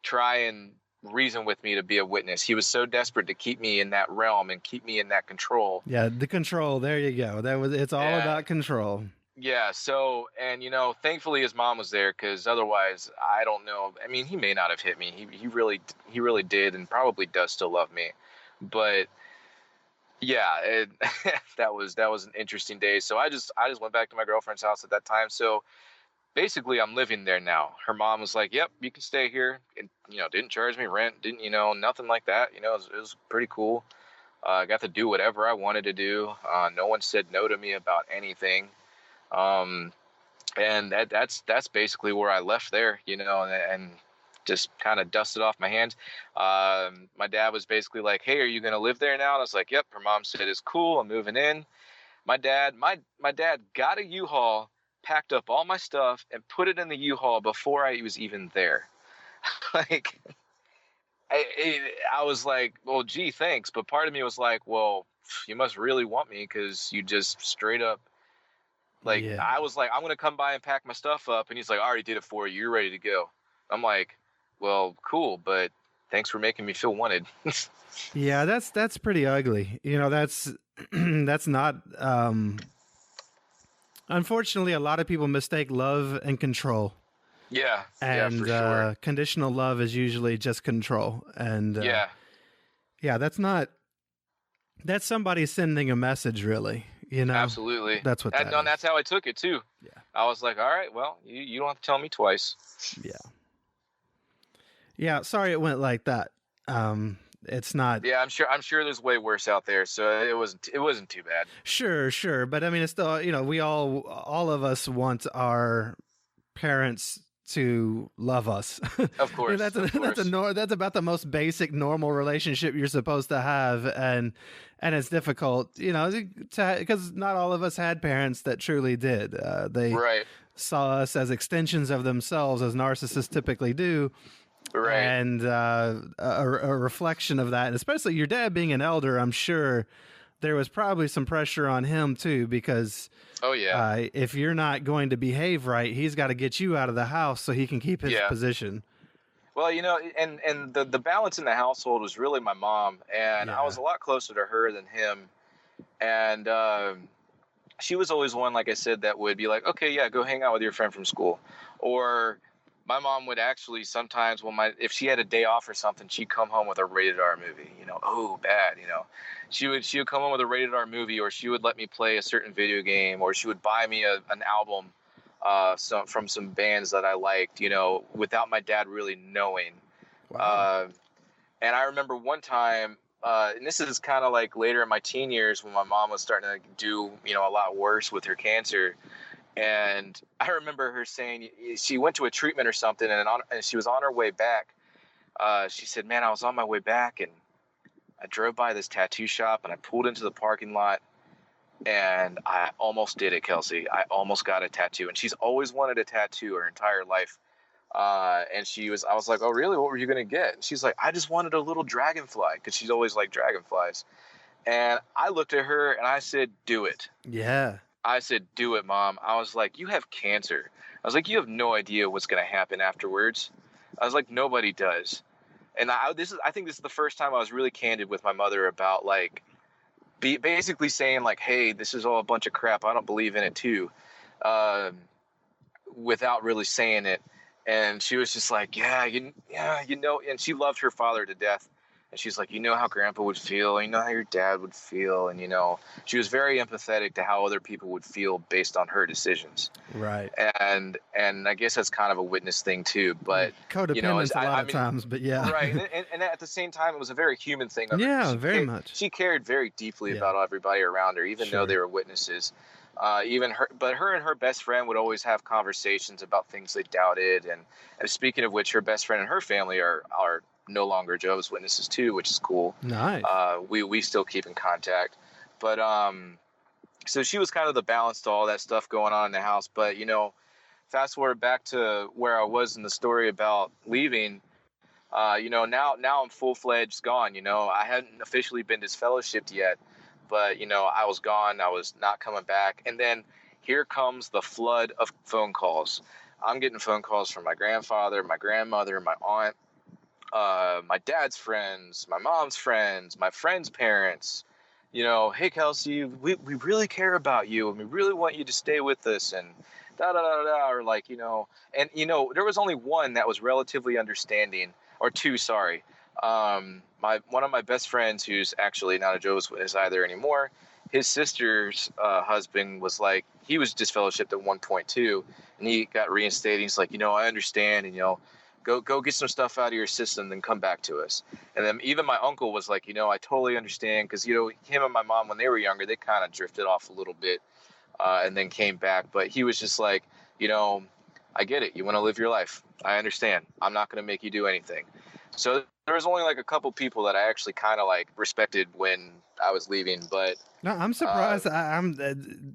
try and reason with me to be a witness. He was so desperate to keep me in that realm and keep me in that control. Yeah, the control. There you go. It's all about control. Yeah. So, and thankfully his mom was there, because otherwise, I don't know. I mean, he may not have hit me. He really did, and probably does still love me. But yeah, that was an interesting day. So I just went back to my girlfriend's house at that time. So basically, I'm living there now. Her mom was like, "Yep, you can stay here," and didn't charge me rent, didn't nothing like that. It was pretty cool. I got to do whatever I wanted to do. No one said no to me about anything. And that's basically where I left there, and just kind of dusted off my hands. My dad was basically like, "Hey, are you going to live there now?" And I was like, "Yep." Her mom said, "It's cool. I'm moving in." My dad got a U-Haul, packed up all my stuff, and put it in the U-Haul before I was even there. Like, I was like, "Well, gee, thanks." But part of me was like, "Well, you must really want me, because you just straight up." Like, Yeah. I was like, "I'm going to come by and pack my stuff up." And he's like, "I already did it for you. You're ready to go." I'm like, "Well, cool, but thanks for making me feel wanted." Yeah, that's pretty ugly. That's that's not unfortunately, a lot of people mistake love and control. Yeah. And for sure. conditional love is usually just control. And Yeah, that's somebody sending a message, really. absolutely. That's what that is. That's how I took it too. Yeah. I was like, "All right, well, you don't have to tell me twice." Yeah. Yeah. Sorry it went like that. It's not. Yeah, I'm sure there's way worse out there. So it wasn't too bad. Sure. But I mean, it's still, we all of us want our parents to love us. Of course. That's about the most basic normal relationship you're supposed to have. And it's difficult, because not all of us had parents that truly did. They Right. saw us as extensions of themselves, as narcissists typically do. Right. And a reflection of that, and especially your dad being an elder, I'm sure there was probably some pressure on him too, because oh yeah, if you're not going to behave right, he's got to get you out of the house so he can keep his position. Well, and the balance in the household was really my mom, and I was a lot closer to her than him. And she was always one, like I said, that would be like, "Okay, yeah, go hang out with your friend from school." Or my mom would actually sometimes, if she had a day off or something, she'd come home with a rated R movie. Oh, bad. She would come home with a rated R movie, or she would let me play a certain video game, or she would buy me an album from some bands that I liked, without my dad really knowing. Wow. And I remember one time, and this is kind of like later in my teen years, when my mom was starting to do, a lot worse with her cancer. And I remember her saying she went to a treatment or something, and she was on her way back. She said, "Man, I was on my way back, and I drove by this tattoo shop, and I pulled into the parking lot, and I almost did it, Kelsey. I almost got a tattoo." And she's always wanted a tattoo her entire life. And I was like, "Oh, really? What were you going to get?" And she's like, "I just wanted a little dragonfly," because she's always liked dragonflies. And I looked at her and I said, "Do it." Yeah. I said, "Do it, Mom." I was like, "You have cancer." I was like, "You have no idea what's going to happen afterwards." I was like, "Nobody does." And I think this is the first time I was really candid with my mother about, like, basically saying, like, "Hey, this is all a bunch of crap. I don't believe in it too," without really saying it. And she was just like, and she loved her father to death. And she's like, how Grandpa would feel, how your dad would feel. And, she was very empathetic to how other people would feel based on her decisions. Right. And I guess that's kind of a witness thing too, but codependence a lot of times, but yeah. Right. And at the same time, it was a very human thing. Yeah, very much. She cared very deeply about everybody around her, even though they were witnesses. But her and her best friend would always have conversations about things they doubted. And speaking of which, her best friend and her family are no longer Jehovah's Witnesses too, which is cool. Nice. We still keep in contact, but so she was kind of the balance to all that stuff going on in the house. But fast forward back to where I was in the story about leaving. Now I'm full-fledged gone. I hadn't officially been disfellowshipped yet, but I was gone. I was not coming back. And then here comes the flood of phone calls. I'm getting phone calls from my grandfather, my grandmother, my aunt, my dad's friends, my mom's friends, my friends' parents. Hey Kelsey, we really care about you, and we really want you to stay with us, and da da da da. Or like, and there was only one that was relatively understanding, or two, sorry. One of my best friends, who's actually not a Jehovah's Witness either anymore, his sister's husband was like, he was disfellowshipped at one point too, and he got reinstated. He's like, I understand, and go get some stuff out of your system, then come back to us. And then even my uncle was like, I totally understand, because him and my mom, when they were younger, they kind of drifted off a little bit, and then came back. But he was just like, I get it. You want to live your life. I understand. I'm not going to make you do anything. So there was only like a couple people that I actually kind of like respected when I was leaving. But no, I'm surprised. I'm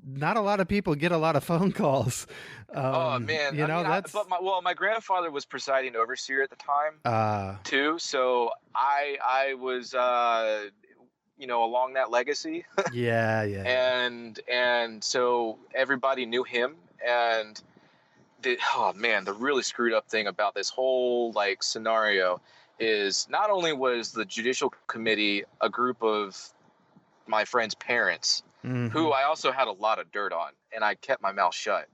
not a lot of people get a lot of phone calls. Oh man, my grandfather was presiding overseer at the time too. So I was along that legacy. Yeah. And so everybody knew him. And the really screwed up thing about this whole like scenario is not only was the judicial committee a group of my friend's parents, who I also had a lot of dirt on, and I kept my mouth shut.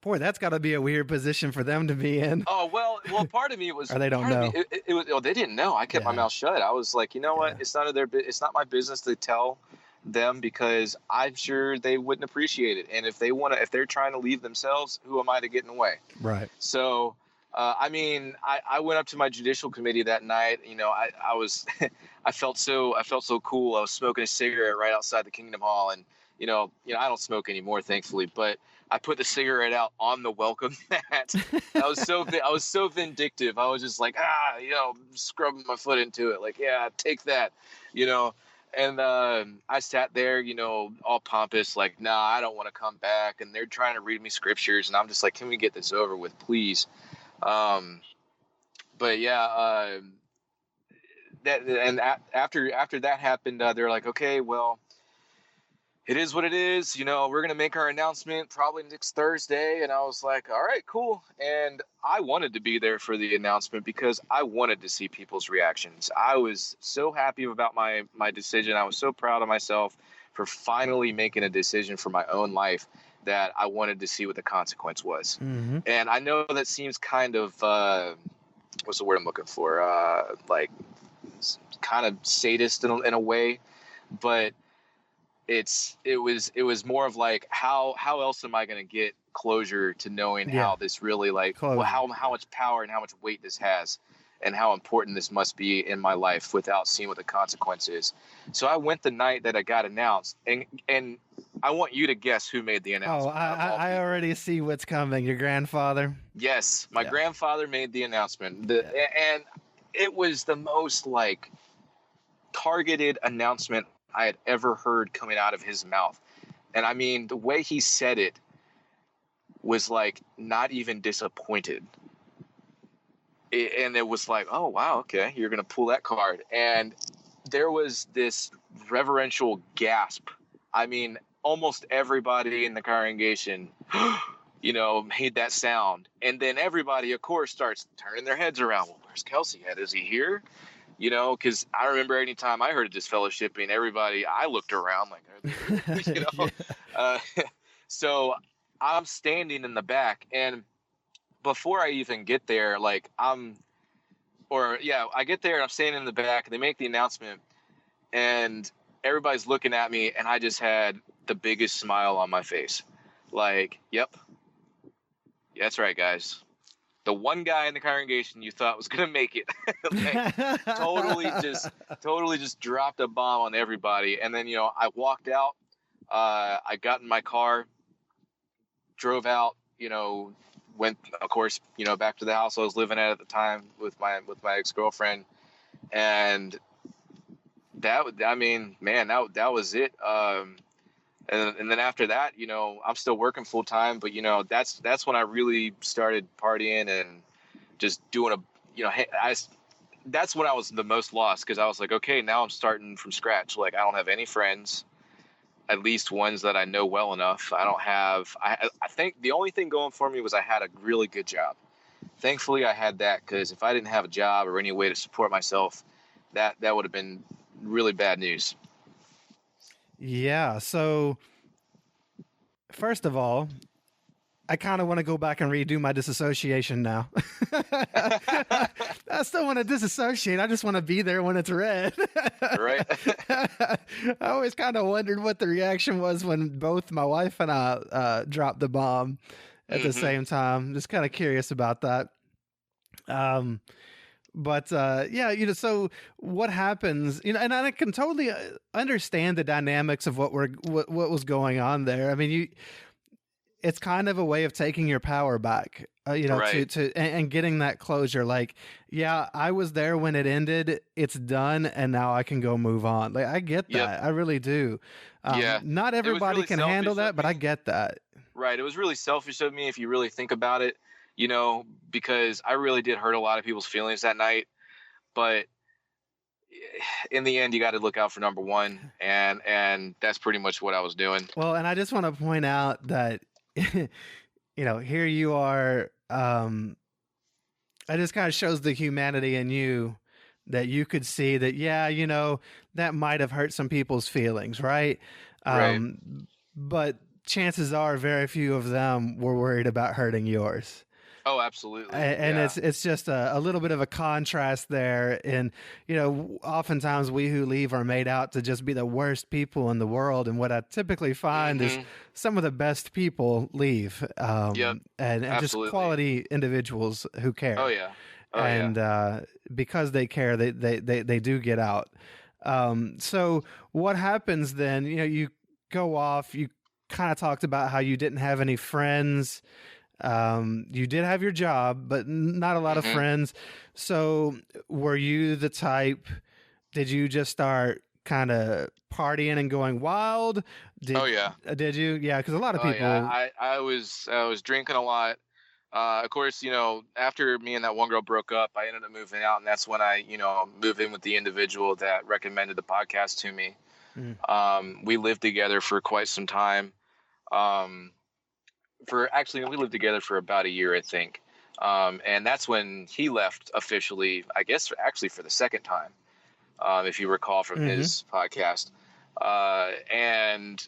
Boy, that's got to be a weird position for them to be in. Oh, well, part of me was, or they don't know. It was, they didn't know. I kept my mouth shut. I was like, what? It's none of their, it's not my business to tell them, because I'm sure they wouldn't appreciate it. And if they're trying to leave themselves, who am I to get in the way? Right. So, I went up to my judicial committee that night. I was, I felt so cool. I was smoking a cigarette right outside the Kingdom Hall, and I don't smoke anymore, thankfully, but I put the cigarette out on the welcome mat. I was so vindictive. I was just like, scrubbing my foot into it. Like, yeah, take that, And I sat there, all pompous, like, nah, I don't want to come back. And they're trying to read me scriptures, and I'm just like, can we get this over with, please? But yeah, after that happened, they're like, okay, well, it is what it is. We're going to make our announcement probably next Thursday. And I was like, all right, cool. And I wanted to be there for the announcement because I wanted to see people's reactions. I was so happy about my decision. I was so proud of myself for finally making a decision for my own life that I wanted to see what the consequence was. Mm-hmm. And I know that seems kind of, what's the word I'm looking for? Like kind of sadist in a way, but it was more of like, how else am I going to get closure to knowing how this really how much power and how much weight this has, and how important this must be in my life without seeing what the consequence is. So I went the night that I got announced, and I want you to guess who made the announcement. Oh, I already see what's coming. Your grandfather? Yes, my grandfather made the announcement. And it was the most like targeted announcement I had ever heard coming out of his mouth. And I mean, the way he said it was like not even disappointed. And it was like, oh, wow, okay, you're going to pull that card. And there was this reverential gasp. I mean, almost everybody in the congregation, made that sound. And then everybody, of course, starts turning their heads around. Well, where's Kelsey at? Is he here? Because I remember any time I heard of disfellowshipping, I looked around like, So I'm standing in the back, and before I even get there, like I get there and I'm standing in the back and they make the announcement and everybody's looking at me and I just had the biggest smile on my face. Like, yep, that's right, guys. The one guy in the congregation you thought was going to make it, like, totally just dropped a bomb on everybody. And then, I walked out, I got in my car, drove out, went, of course, back to the house I was living at the time with my ex-girlfriend. And that was it. And then after that, I'm still working full time, but that's when I really started partying and just doing that's when I was the most lost. Cause I was like, okay, now I'm starting from scratch. Like I don't have any friends, at least ones that I know well enough. I think the only thing going for me was I had a really good job. Thankfully I had that. Cause if I didn't have a job or any way to support myself, that would have been really bad news. Yeah. So, first of all, I kind of want to go back and redo my disassociation now. I still want to disassociate. I just want to be there when it's red. Right. I always kind of wondered what the reaction was when both my wife and I dropped the bomb at the same time. Just kind of curious about that. But so what happens, and I can totally understand the dynamics of what was going on there. I mean, it's kind of a way of taking your power back, right. and getting that closure. Like, yeah, I was there when it ended. It's done, and now I can go move on. Like, I get that. Yep. I really do. Not everybody really can handle that, but I get that. Right. It was really selfish of me if you really think about it. Because I really did hurt a lot of people's feelings that night. But in the end, you got to look out for number one. And that's pretty much what I was doing. Well, and I just want to point out that, here you are. It just kind of shows the humanity in you that you could see that, that might have hurt some people's feelings. Right. Right. But chances are very few of them were worried about hurting yours. Oh, absolutely. And it's just a little bit of a contrast there. And, oftentimes we who leave are made out to just be the worst people in the world. And what I typically find is some of the best people leave. And just quality individuals who care. Oh, yeah. Because they care, they do get out. So what happens then, you go off, you kind of talked about how you didn't have any friends. You did have your job, but not a lot of friends. So were you the type, did you just start kind of partying and going wild? Oh yeah. Did you? Yeah. Cause a lot of people, I was drinking a lot. Of course, after me and that one girl broke up, I ended up moving out, and that's when I, moved in with the individual that recommended the podcast to me. We lived together for quite some time. We lived together for about a year, I think. And that's when he left officially, I guess, actually for the second time, if you recall from his podcast. And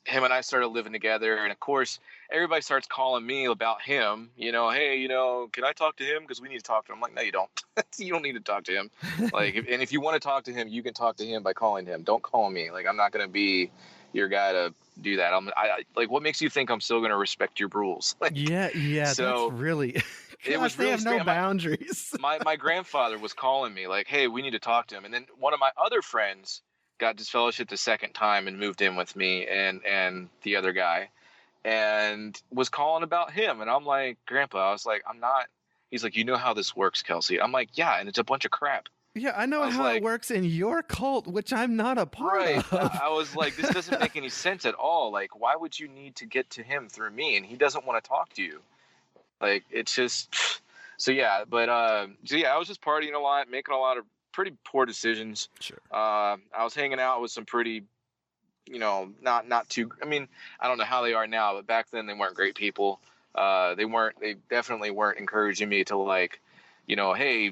him and I started living together. And of course, everybody starts calling me about him, hey, can I talk to him? Because we need to talk to him. I'm like, no, you don't. You don't need to talk to him. And if you want to talk to him, you can talk to him by calling him. Don't call me. Like, I'm not going to be your guy to do that. I what makes you think I'm still going to respect your rules? Yeah. So that's really, it was they really have no boundaries. my grandfather was calling me like, hey, we need to talk to him. And then one of my other friends got disfellowshipped the second time and moved in with me and the other guy, and was calling about him. And I'm like, Grandpa, I was like, I'm not. He's like, you know how this works, Kelsey. I'm like, yeah, and it's a bunch of crap. Yeah, I know how it works in your cult, which I'm not a part of. I was like, this doesn't make any sense at all. Like, why would you need to get to him through me? And he doesn't want to talk to you. Like, it's just, so yeah. But, I was just partying a lot, making a lot of pretty poor decisions. Sure. I was hanging out with some pretty, not too, I mean, I don't know how they are now, but back then they weren't great people. They definitely weren't encouraging me to like, hey,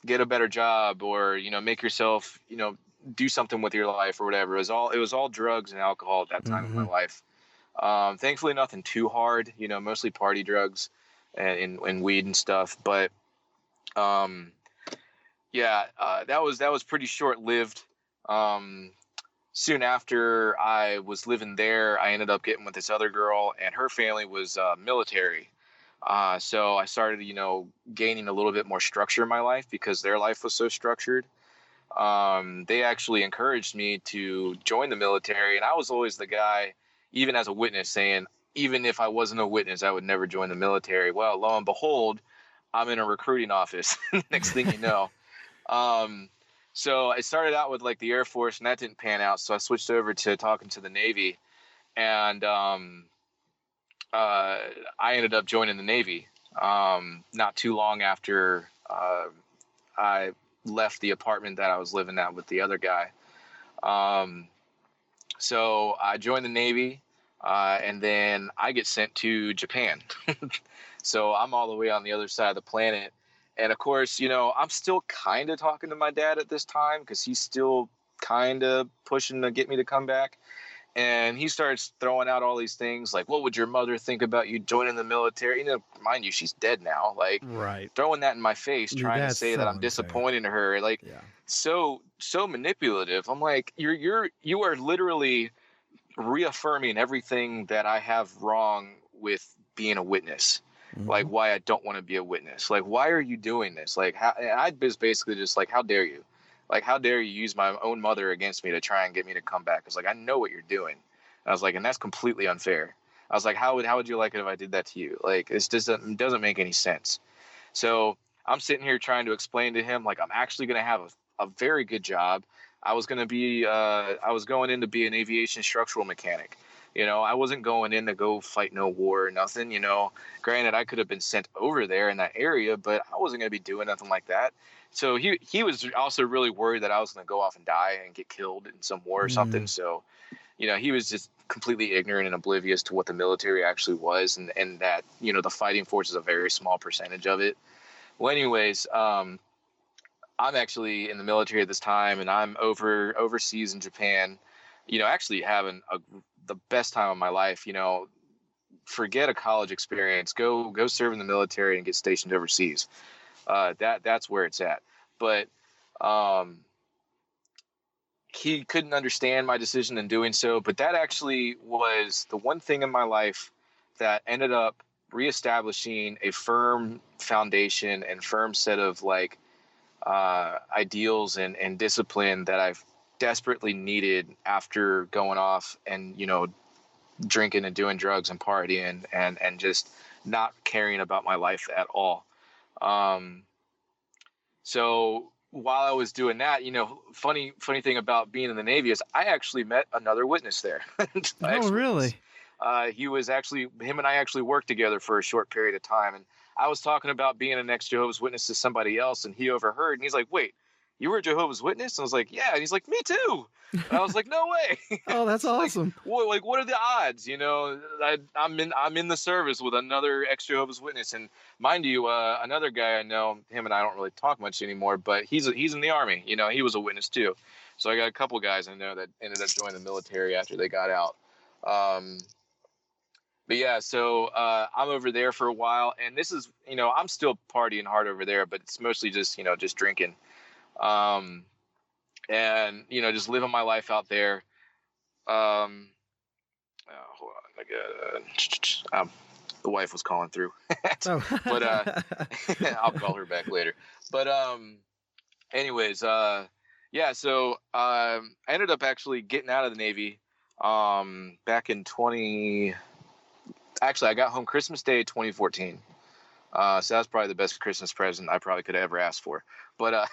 get a better job or, make yourself, do something with your life or whatever. It was all drugs and alcohol at that time in my life. Thankfully nothing too hard, mostly party drugs. and weed and stuff. But that was pretty short lived. Soon after I was living there, I ended up getting with this other girl, and her family was military. So I started, gaining a little bit more structure in my life because their life was so structured. They actually encouraged me to join the military, and I was always the guy, even as a witness, saying, even if I wasn't a witness, I would never join the military. Well, lo and behold, I'm in a recruiting office. Next thing you know. So I started out with like the Air Force, and that didn't pan out. So I switched over to talking to the Navy, and I ended up joining the Navy not too long after I left the apartment that I was living at with the other guy. So I joined the Navy, and then I get sent to Japan. So I'm all the way on the other side of the planet. And of course, I'm still kind of talking to my dad at this time because he's still kind of pushing to get me to come back. And he starts throwing out all these things like, what would your mother think about you joining the military? Mind you, she's dead now. Like, Right. throwing that in my face, trying to That's say that so I'm disappointed in her. Like, Yeah. so manipulative. I'm like, you are literally reaffirming everything that I have wrong with being a witness. Like, why I don't want to be a witness. Like, why are you doing this? Like, I was basically just like, how dare you? Like, how dare you use my own mother against me to try and get me to come back? It's like, I know what you're doing. I was like, and that's completely unfair. I was like, how would you like it if I did that to you? Like, it doesn't make any sense. So I'm sitting here trying to explain to him, like, I'm actually going to have a very good job. I was going in to be an aviation structural mechanic. I wasn't going in to go fight no war or nothing. Granted, I could have been sent over there in that area, but I wasn't going to be doing nothing like that. So he was also really worried that I was going to go off and die and get killed in some war or something. So, he was just completely ignorant and oblivious to what the military actually was, and that, the fighting force is a very small percentage of it. Well, anyways, I'm actually in the military at this time, and I'm overseas in Japan, actually having the best time of my life. Forget a college experience, go serve in the military and get stationed overseas. That's where it's at. But he couldn't understand my decision in doing so. But that actually was the one thing in my life that ended up reestablishing a firm foundation and firm set of like ideals and discipline that I've desperately needed after going off and drinking and doing drugs and partying and just not caring about my life at all. So while I was doing that, funny thing about being in the Navy is I actually met another witness there. Oh, really? Him and I actually worked together for a short period of time. And I was talking about being an ex-Jehovah's Witness to somebody else, and he overheard, and he's like, wait, you were a Jehovah's Witness? And I was like, yeah. And he's like, me too. And I was like, no way. Oh, that's awesome. What are the odds? I'm in the service with another ex-Jehovah's Witness. And mind you, another guy I know, him and I don't really talk much anymore, but he's in the Army. He was a witness too. So I got a couple guys I know that ended up joining the military after they got out. But yeah, so I'm over there for a while, and this is, I'm still partying hard over there, but it's mostly just, just drinking. And, just living my life out there. Hold on, the wife was calling through. But I'll call her back later. But anyways, yeah, so I ended up actually getting out of the Navy back in I got home Christmas Day 2014. So that's probably the best Christmas present I probably could have ever asked for. But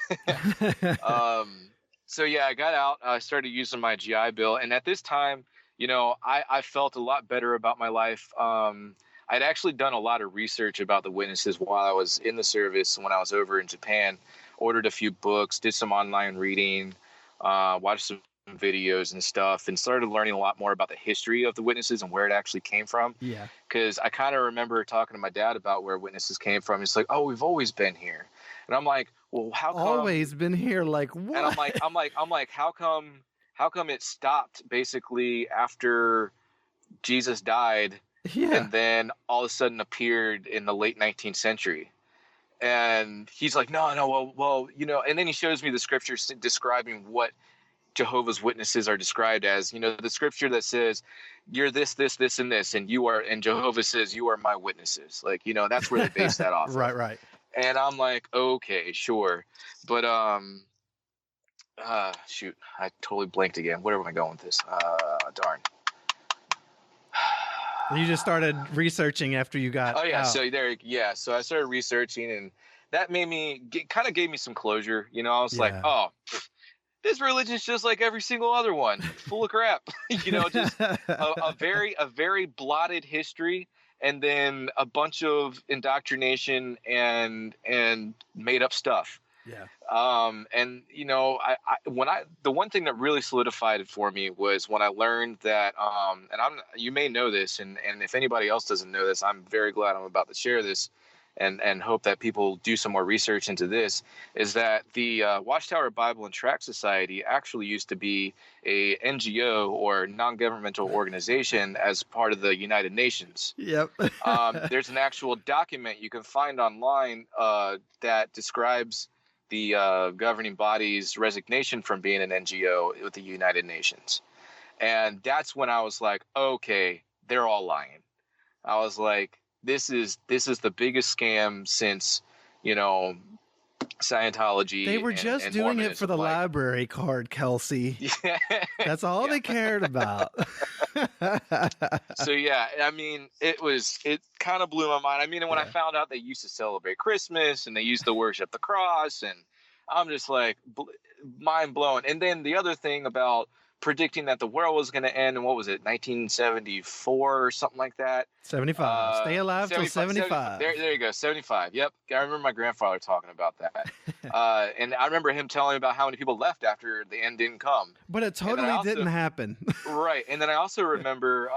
so yeah, I got out. I started using my GI Bill, and at this time, I felt a lot better about my life. I'd actually done a lot of research about the witnesses while I was in the service. When I was over in Japan, ordered a few books, did some online reading, watched some videos and stuff, and started learning a lot more about the history of the witnesses and where it actually came from. Yeah. Because I kind of remember talking to my dad about where witnesses came from. He's like, oh, we've always been here. And I'm like, well, how come? Always been here? Like what? And I'm like, how come it stopped basically after Jesus died Yeah. and then all of a sudden appeared in the late 19th century. And he's like, no, well, and then he shows me the scriptures describing what Jehovah's Witnesses are described as. The scripture that says, "You're this, and this," and and Jehovah says, "You are my witnesses." Like, that's where they base that off Right, of. right. And I'm like, okay, sure, but shoot, I totally blanked again. Where am I going with this? Darn. You just started researching after you got Oh yeah, out. so I started researching, and that made me kind of gave me some closure. I was like, Yeah. oh, this religion's just like every single other one, full of crap. Just a very blotted history, and then a bunch of indoctrination and made up stuff. Yeah. And the one thing that really solidified it for me was when I learned that, and you may know this, and if anybody else doesn't know this, I'm very glad I'm about to share this, and hope that people do some more research into this, is that the Watchtower Bible and Tract Society actually used to be a NGO, or non-governmental organization, as part of the United Nations. Yep. There's an actual document you can find online that describes the governing body's resignation from being an NGO with the United Nations. And that's when I was like, okay, they're all lying. I was like, this is the biggest scam since, Scientology. They were just and doing Mormonism. it for the library card, Kelsey. Yeah. That's all they cared about. So yeah, I mean, it kind of blew my mind. I mean, when I found out they used to celebrate Christmas and they used to worship the cross, and I'm just like mind blown. And then the other thing about predicting that the world was going to end in, what was it, 1974 or something like that? 75. Stay alive till 75. There you go, 75. Yep, I remember my grandfather talking about that. And I remember him telling me about how many people left after the end didn't come. But it totally didn't happen. Right. And then I also remember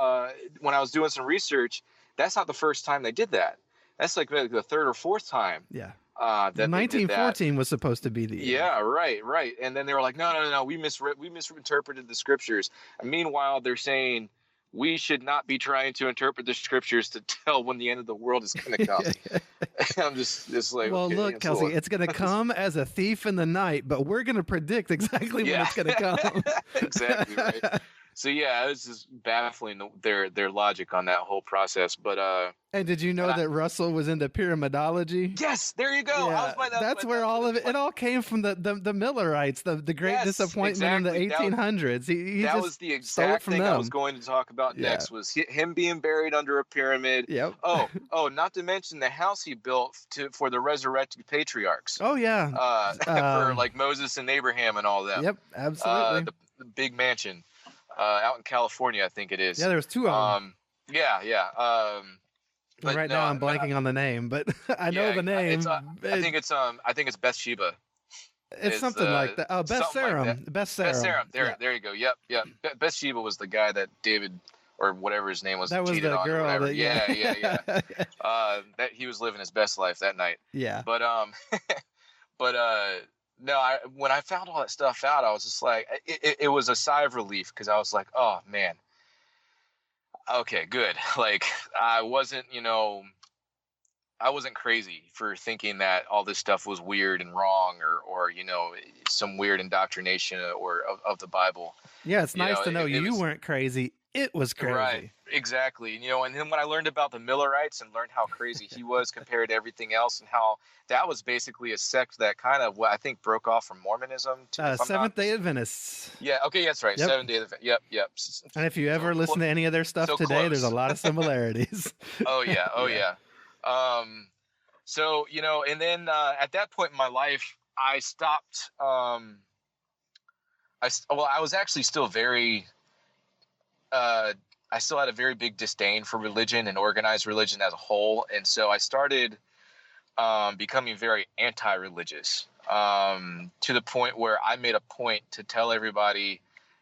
when I was doing some research, that's not the first time they did that. That's like the third or fourth time. Yeah. That 1914 was supposed to be the Yeah, right. And then they were like, no, we misinterpreted the scriptures. And meanwhile, they're saying we should not be trying to interpret the scriptures to tell when the end of the world is going to come. I'm just like, well, okay, look, Kelsey, it's going to come as a thief in the night, but we're going to predict exactly when it's going to come. Exactly right. So yeah, it was just baffling their logic on that whole process. But and did you know that Russell was into pyramidology? Yes, there you go. Yeah, that's where all of it all came from. The Millerites, the great disappointment in the 1800s. That was the exact thing I was going to talk about next. Was him being buried under a pyramid. Yep. Oh, not to mention the house he built for the resurrected patriarchs. Oh yeah. For like Moses and Abraham and all that. Yep, absolutely. The big mansion. Out in California, I think it is. Yeah, there was two of them. Yeah. Right now, I'm blanking on the name, but I know the name. I think it's Bathsheba. It's something like that. Oh, Beth Sarum. Like Beth Sarum. There you go. Yep. Bathsheba was the guy that David, or whatever his name was, that was the girl. That, yeah. That he was living his best life that night. Yeah. But no, when I found all that stuff out, I was just like, it was a sigh of relief, because I was like, oh man, okay, good. Like I wasn't crazy for thinking that all this stuff was weird and wrong, or some weird indoctrination of the Bible. Yeah, it's nice to know you weren't crazy. It was crazy. Right, exactly. And then when I learned about the Millerites and learned how crazy he was compared to everything else, and how that was basically a sect that kind of, I think, broke off from Mormonism. Seventh-day Adventists. Yeah, okay, that's right. Yep. Seventh-day Adventist. Yep. And if you ever listen to any of their stuff today, close. There's a lot of similarities. Oh, yeah. So, and then at that point in my life, I stopped. I was actually still very... I still had a very big disdain for religion and organized religion as a whole. And so I started becoming very anti-religious, to the point where I made a point to tell everybody,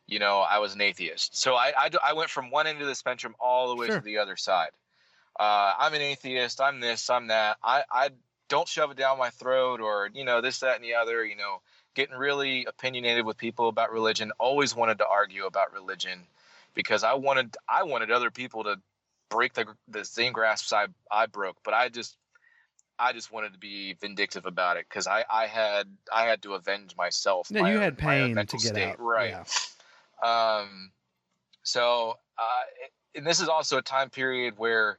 I was an atheist. So I went from one end of the spectrum all the way to the other side. I'm an atheist. I'm this, I'm that. I don't shove it down my throat, or, this, that, and the other, getting really opinionated with people about religion. Always wanted to argue about religion, because I wanted other people to break the same grasps I broke, but I just wanted to be vindictive about it because I had to avenge myself, Yeah, you had my own pain to mental get state, out. right? Yeah. So and this is also a time period where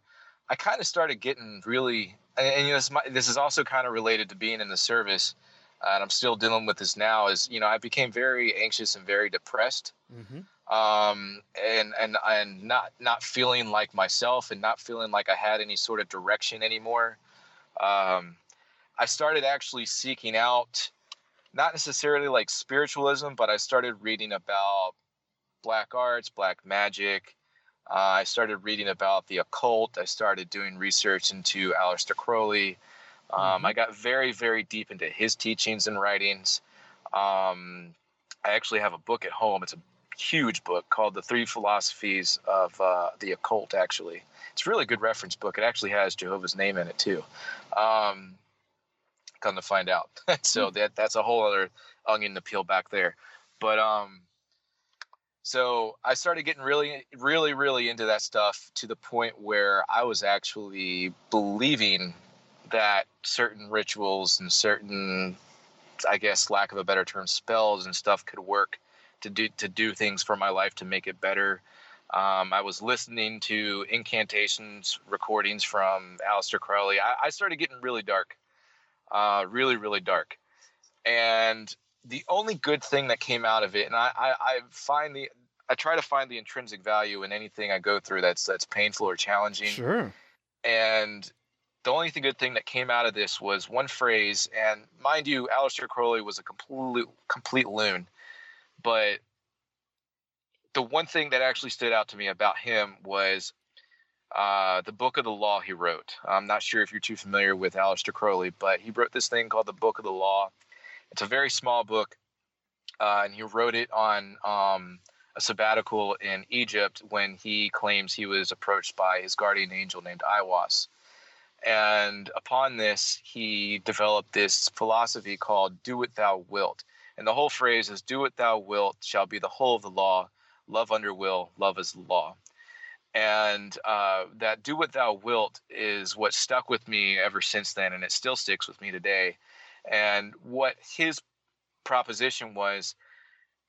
I kind of started getting really, and you know, this is also kind of related to being in the service, and I'm still dealing with this now. Is, you know, I became very anxious and very depressed, and not feeling like myself, and not feeling like I had any sort of direction anymore. I started actually seeking out, not necessarily like spiritualism, but I started reading about black arts, black magic. I started reading about the occult. I started doing research into Aleister Crowley. I got very, very deep into his teachings and writings. I actually have a book at home. It's a huge book called The Three Philosophies of the Occult, actually. It's a really good reference book. It actually has Jehovah's name in it, too. Come to find out. So that's a whole other onion to peel back there. But so I started getting really, really, really into that stuff to the point where I was actually believing that certain rituals and certain, I guess, lack of a better term, spells and stuff could work to do things for my life to make it better. I was listening to incantations recordings from Aleister Crowley. I started getting really dark, really, really dark. And the only good thing that came out of it, and I try to find the intrinsic value in anything I go through that's painful or challenging. Sure. And the only good thing that came out of this was one phrase. And mind you, Aleister Crowley was a complete loon. But the one thing that actually stood out to me about him was the Book of the Law he wrote. I'm not sure if you're too familiar with Aleister Crowley, but he wrote this thing called the Book of the Law. It's a very small book, and he wrote it on a sabbatical in Egypt when he claims he was approached by his guardian angel named Iwas. And upon this, he developed this philosophy called "Do what thou wilt." And the whole phrase is, "Do what thou wilt shall be the whole of the law. Love under will, love is the law." And that "do what thou wilt" is what stuck with me ever since then, and it still sticks with me today. And what his proposition was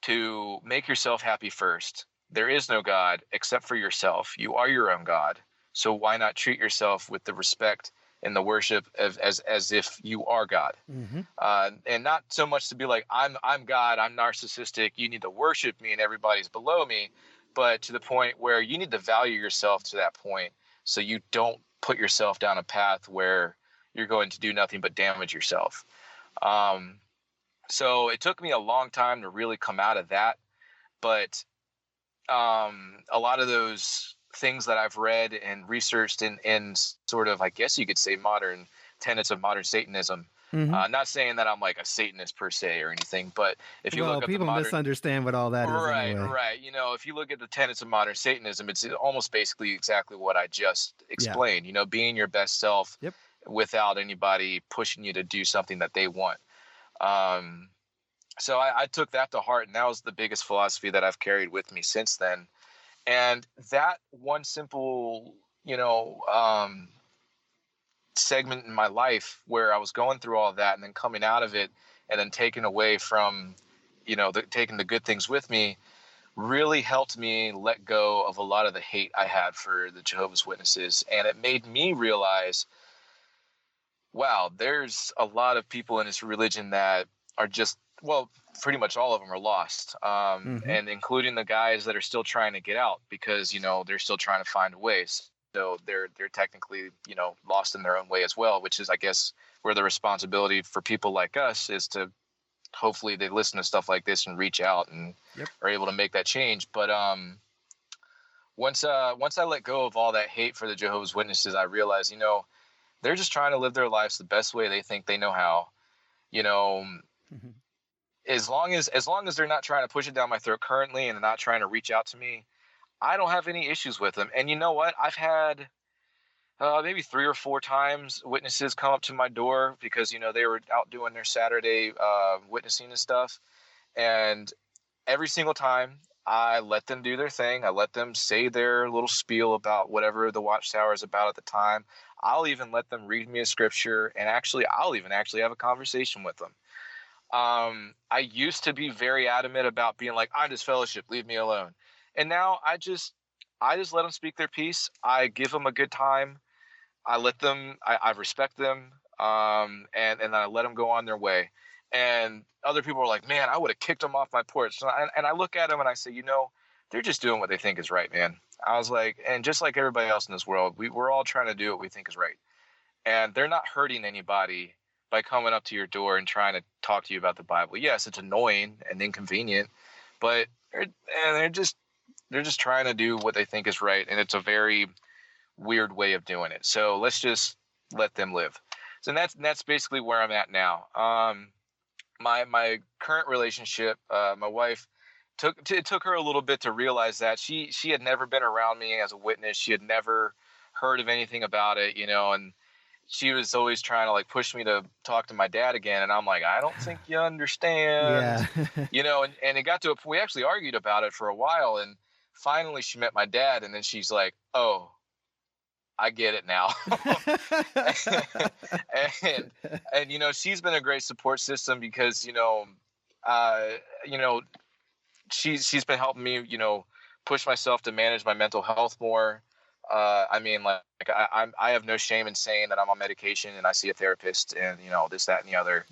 to make yourself happy first. There is no God except for yourself. You are your own God. So why not treat yourself with the respect and the worship as if you are God? And not so much to be like, I'm God, I'm narcissistic, you need to worship me and everybody's below me, but to the point where you need to value yourself to that point so you don't put yourself down a path where you're going to do nothing but damage yourself. So it took me a long time to really come out of that. But a lot of those things that I've read and researched in sort of, I guess you could say, modern tenets of modern Satanism. Not saying that I'm like a Satanist per se or anything, but if you look at people misunderstand what all that is anyway. Right. You know, if you look at the tenets of modern Satanism, it's almost basically exactly what I just explained. You know, being your best self without anybody pushing you to do something that they want. So I took that to heart, and that was the biggest philosophy that I've carried with me since then. And that one simple, segment in my life where I was going through all of that and then coming out of it and then taking away from, taking the good things with me, really helped me let go of a lot of the hate I had for the Jehovah's Witnesses. And it made me realize, wow, there's a lot of people in this religion that are just, well, pretty much all of them are lost, and including the guys that are still trying to get out because, they're still trying to find ways. So they're technically, lost in their own way as well, which is, I guess, where the responsibility for people like us is to hopefully they listen to stuff like this and reach out and are able to make that change. But once I let go of all that hate for the Jehovah's Witnesses, I realized, they're just trying to live their lives the best way they think they know how. As long as they're not trying to push it down my throat currently and they're not trying to reach out to me, I don't have any issues with them. And you know what? I've had maybe 3 or 4 times witnesses come up to my door because, they were out doing their Saturday witnessing and stuff. And every single time I let them do their thing. I let them say their little spiel about whatever the Watchtower is about at the time. I'll even let them read me a scripture, and actually, I'll even actually have a conversation with them. I used to be very adamant about being like, I'm just fellowship, leave me alone. And now I just let them speak their piece. I give them a good time. I let them, I respect them. And I let them go on their way. And other people are like, man, I would have kicked them off my porch. And I look at them and I say, they're just doing what they think is right, man. I was like, and just like everybody else in this world, we're all trying to do what we think is right. And they're not hurting anybody by coming up to your door and trying to talk to you about the Bible. Yes, it's annoying and inconvenient, but they're just trying to do what they think is right. And it's a very weird way of doing it. So let's just let them live. So that's basically where I'm at now. My current relationship, my wife, it took her a little bit to realize that she had never been around me as a witness. She had never heard of anything about it, and she was always trying to like push me to talk to my dad again. And I'm like, I don't think you understand, Yeah. and it got to a point, we actually argued about it for a while. And finally she met my dad, and then she's like, oh, I get it now. and she's been a great support system because uh you know she's been helping me push myself to manage my mental health more. I mean, like I have no shame in saying that I'm on medication and I see a therapist and this, that, and the other.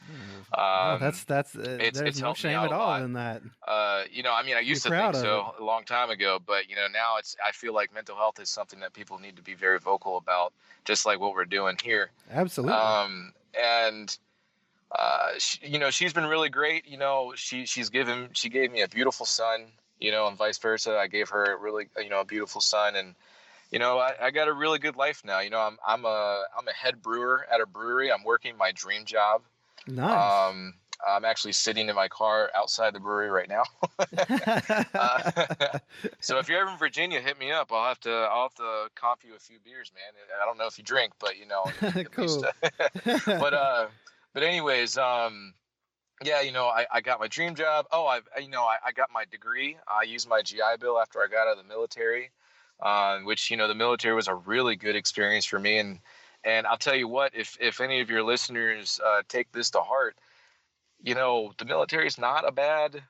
No, that's It's there's no helped me shame out at a all lot. in that. I mean, I Be used to proud think of it. so a long time ago, but now I feel like mental health is something that people need to be very vocal about, just like what we're doing here. Absolutely. And she's been really great. She gave me a beautiful son, and vice versa. I gave her a beautiful son, and I got a really good life now. I'm a head brewer at a brewery. I'm working my dream job. Nice. I'm actually sitting in my car outside the brewery right now. So if you're ever in Virginia, hit me up. I'll have to comp you a few beers, man. I don't know if you drink, but at least. Cool. But anyways, yeah, I got my dream job. Oh, I got my degree. I used my GI Bill after I got out of the military, which the military was a really good experience for me. And I'll tell you what, if any of your listeners take this to heart, the military is not a bad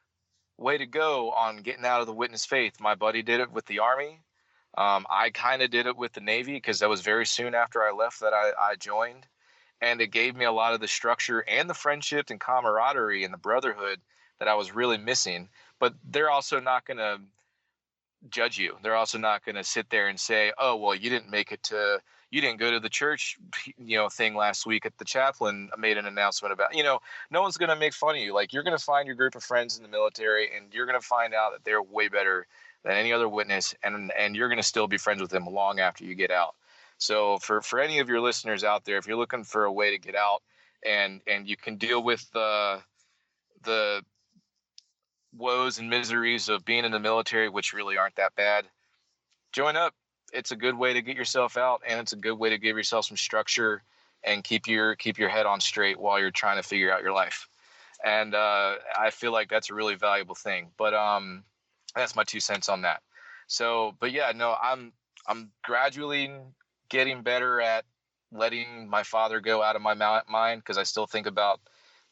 way to go on getting out of the witness faith. My buddy did it with the Army. I kind of did it with the Navy because that was very soon after I left that I joined. And it gave me a lot of the structure and the friendship and camaraderie and the brotherhood that I was really missing. But they're also not going to judge you. They're also not going to sit there and say, oh, well, you didn't go to the church, thing last week at the chaplain made an announcement about, no one's going to make fun of you. Like, you're going to find your group of friends in the military and you're going to find out that they're way better than any other witness. And you're going to still be friends with them long after you get out. So for any of your listeners out there, if you're looking for a way to get out and you can deal with the woes and miseries of being in the military, which really aren't that bad, join up. It's a good way to get yourself out, and it's a good way to give yourself some structure and keep your head on straight while you're trying to figure out your life. And I feel like that's a really valuable thing. But that's my 2 cents on that. So, but yeah, no, I'm gradually getting better at letting my father go out of my mind, because I still think about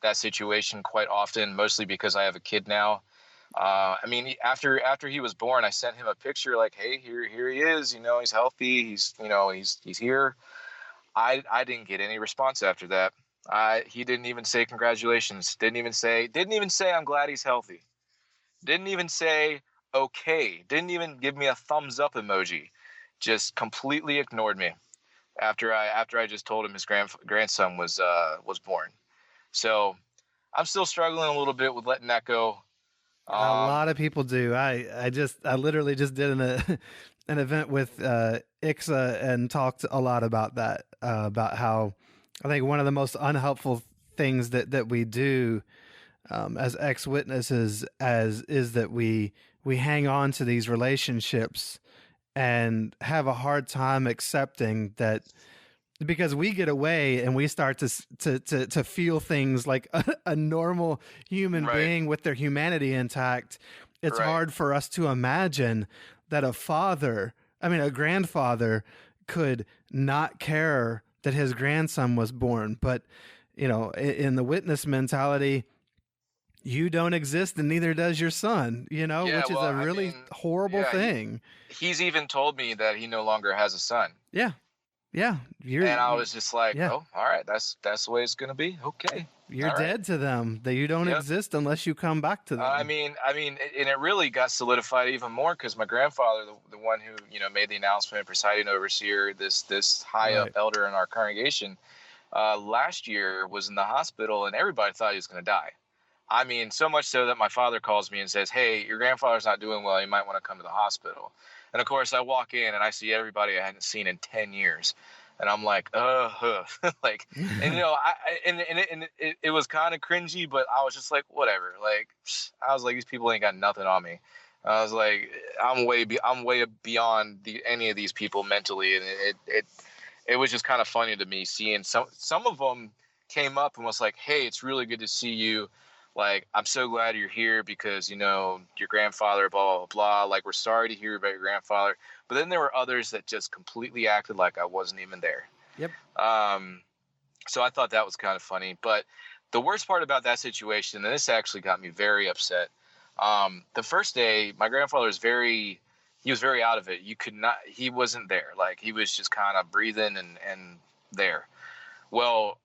that situation quite often, mostly because I have a kid now. I mean, after he was born, I sent him a picture like, hey, here he is, he's healthy. He's here. I didn't get any response after that. He didn't even say congratulations. Didn't even say I'm glad he's healthy. Didn't even say okay. Didn't even give me a thumbs up emoji. Just completely ignored me after I just told him his grandson was born. So I'm still struggling a little bit with letting that go. A lot of people do. I literally just did an event with ICSA and talked a lot about that, about how I think one of the most unhelpful things that we do as ex-witnesses is that we hang on to these relationships and have a hard time accepting that, because we get away and we start to feel things like a normal human Right. being with their humanity intact. it's Right. hard for us to imagine that a grandfather could not care that his grandson was born. But, in the witness mentality, you don't exist and neither does your son, Yeah, which is well, a I really mean, horrible yeah, thing. he's even told me that he no longer has a son. Yeah. Yeah. And I was just like, Yeah. oh, all right, that's the way it's gonna be. Okay. You're All right. dead to them. That you don't Yep. exist unless you come back to I them. mean, and it really got solidified even more because my grandfather, the one who made the announcement, presiding overseer, this high up Right. elder in our congregation, last year was in the hospital, and everybody thought he was going to die. I mean, so much so that my father calls me and says, "Hey, your grandfather's not doing well. You might want to come to the hospital." And of course, I walk in and I see everybody I hadn't seen in 10 years, and I'm like, like, and it was kind of cringy, but I was just like, whatever. Like, I was like, these people ain't got nothing on me. I was like, I'm way beyond any of these people mentally, and it was just kind of funny to me seeing some of them came up and was like, "Hey, it's really good to see you. Like, I'm so glad you're here because your grandfather, blah blah blah. Like, we're sorry to hear about your grandfather." But then there were others that just completely acted like I wasn't even there. Yep. So I thought that was kind of funny. But the worst part about that situation, and this actually got me very upset. The first day, my grandfather was he was very out of it. He wasn't there. Like, he was just kind of breathing and there. Well,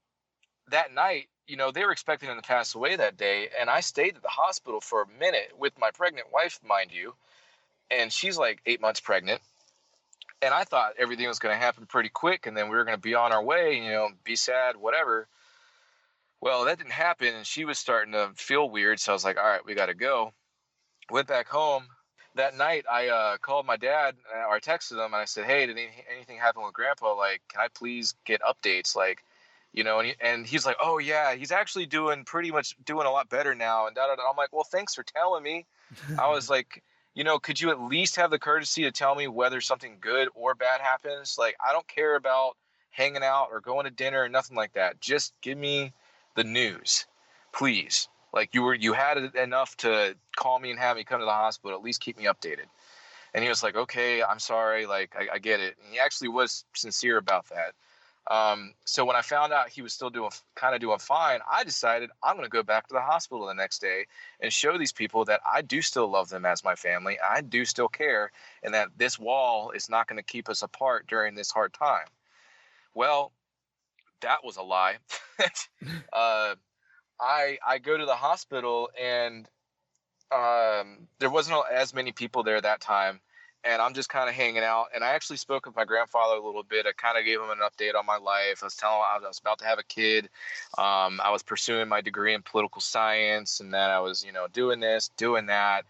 that night, they were expecting him to pass away that day. And I stayed at the hospital for a minute with my pregnant wife, mind you. And she's like 8 months pregnant. And I thought everything was going to happen pretty quick. And then we were going to be on our way, be sad, whatever. Well, that didn't happen. And she was starting to feel weird. So I was like, all right, we got to go. Went back home. That night, I called my dad, or I texted him, and I said, "Hey, did anything happen with Grandpa? Like, can I please get updates? Like, and he's like, "Oh yeah, he's actually doing a lot better now." And I'm like, "Well, thanks for telling me." I was like, could you at least have the courtesy to tell me whether something good or bad happens? Like, I don't care about hanging out or going to dinner or nothing like that. Just give me the news, please. Like, you had enough to call me and have me come to the hospital. At least keep me updated. And he was like, "Okay, I'm sorry. Like, I get it." And he actually was sincere about that. So when I found out he was still doing fine, I decided I'm going to go back to the hospital the next day and show these people that I do still love them as my family. I do still care, and that this wall is not going to keep us apart during this hard time. Well, that was a lie. I go to the hospital, and there wasn't as many people there that time, and I'm just kind of hanging out. And I actually spoke with my grandfather a little bit. I kind of gave him an update on my life. I was telling him I was about to have a kid. I was pursuing my degree in political science, and that I was, doing this, doing that,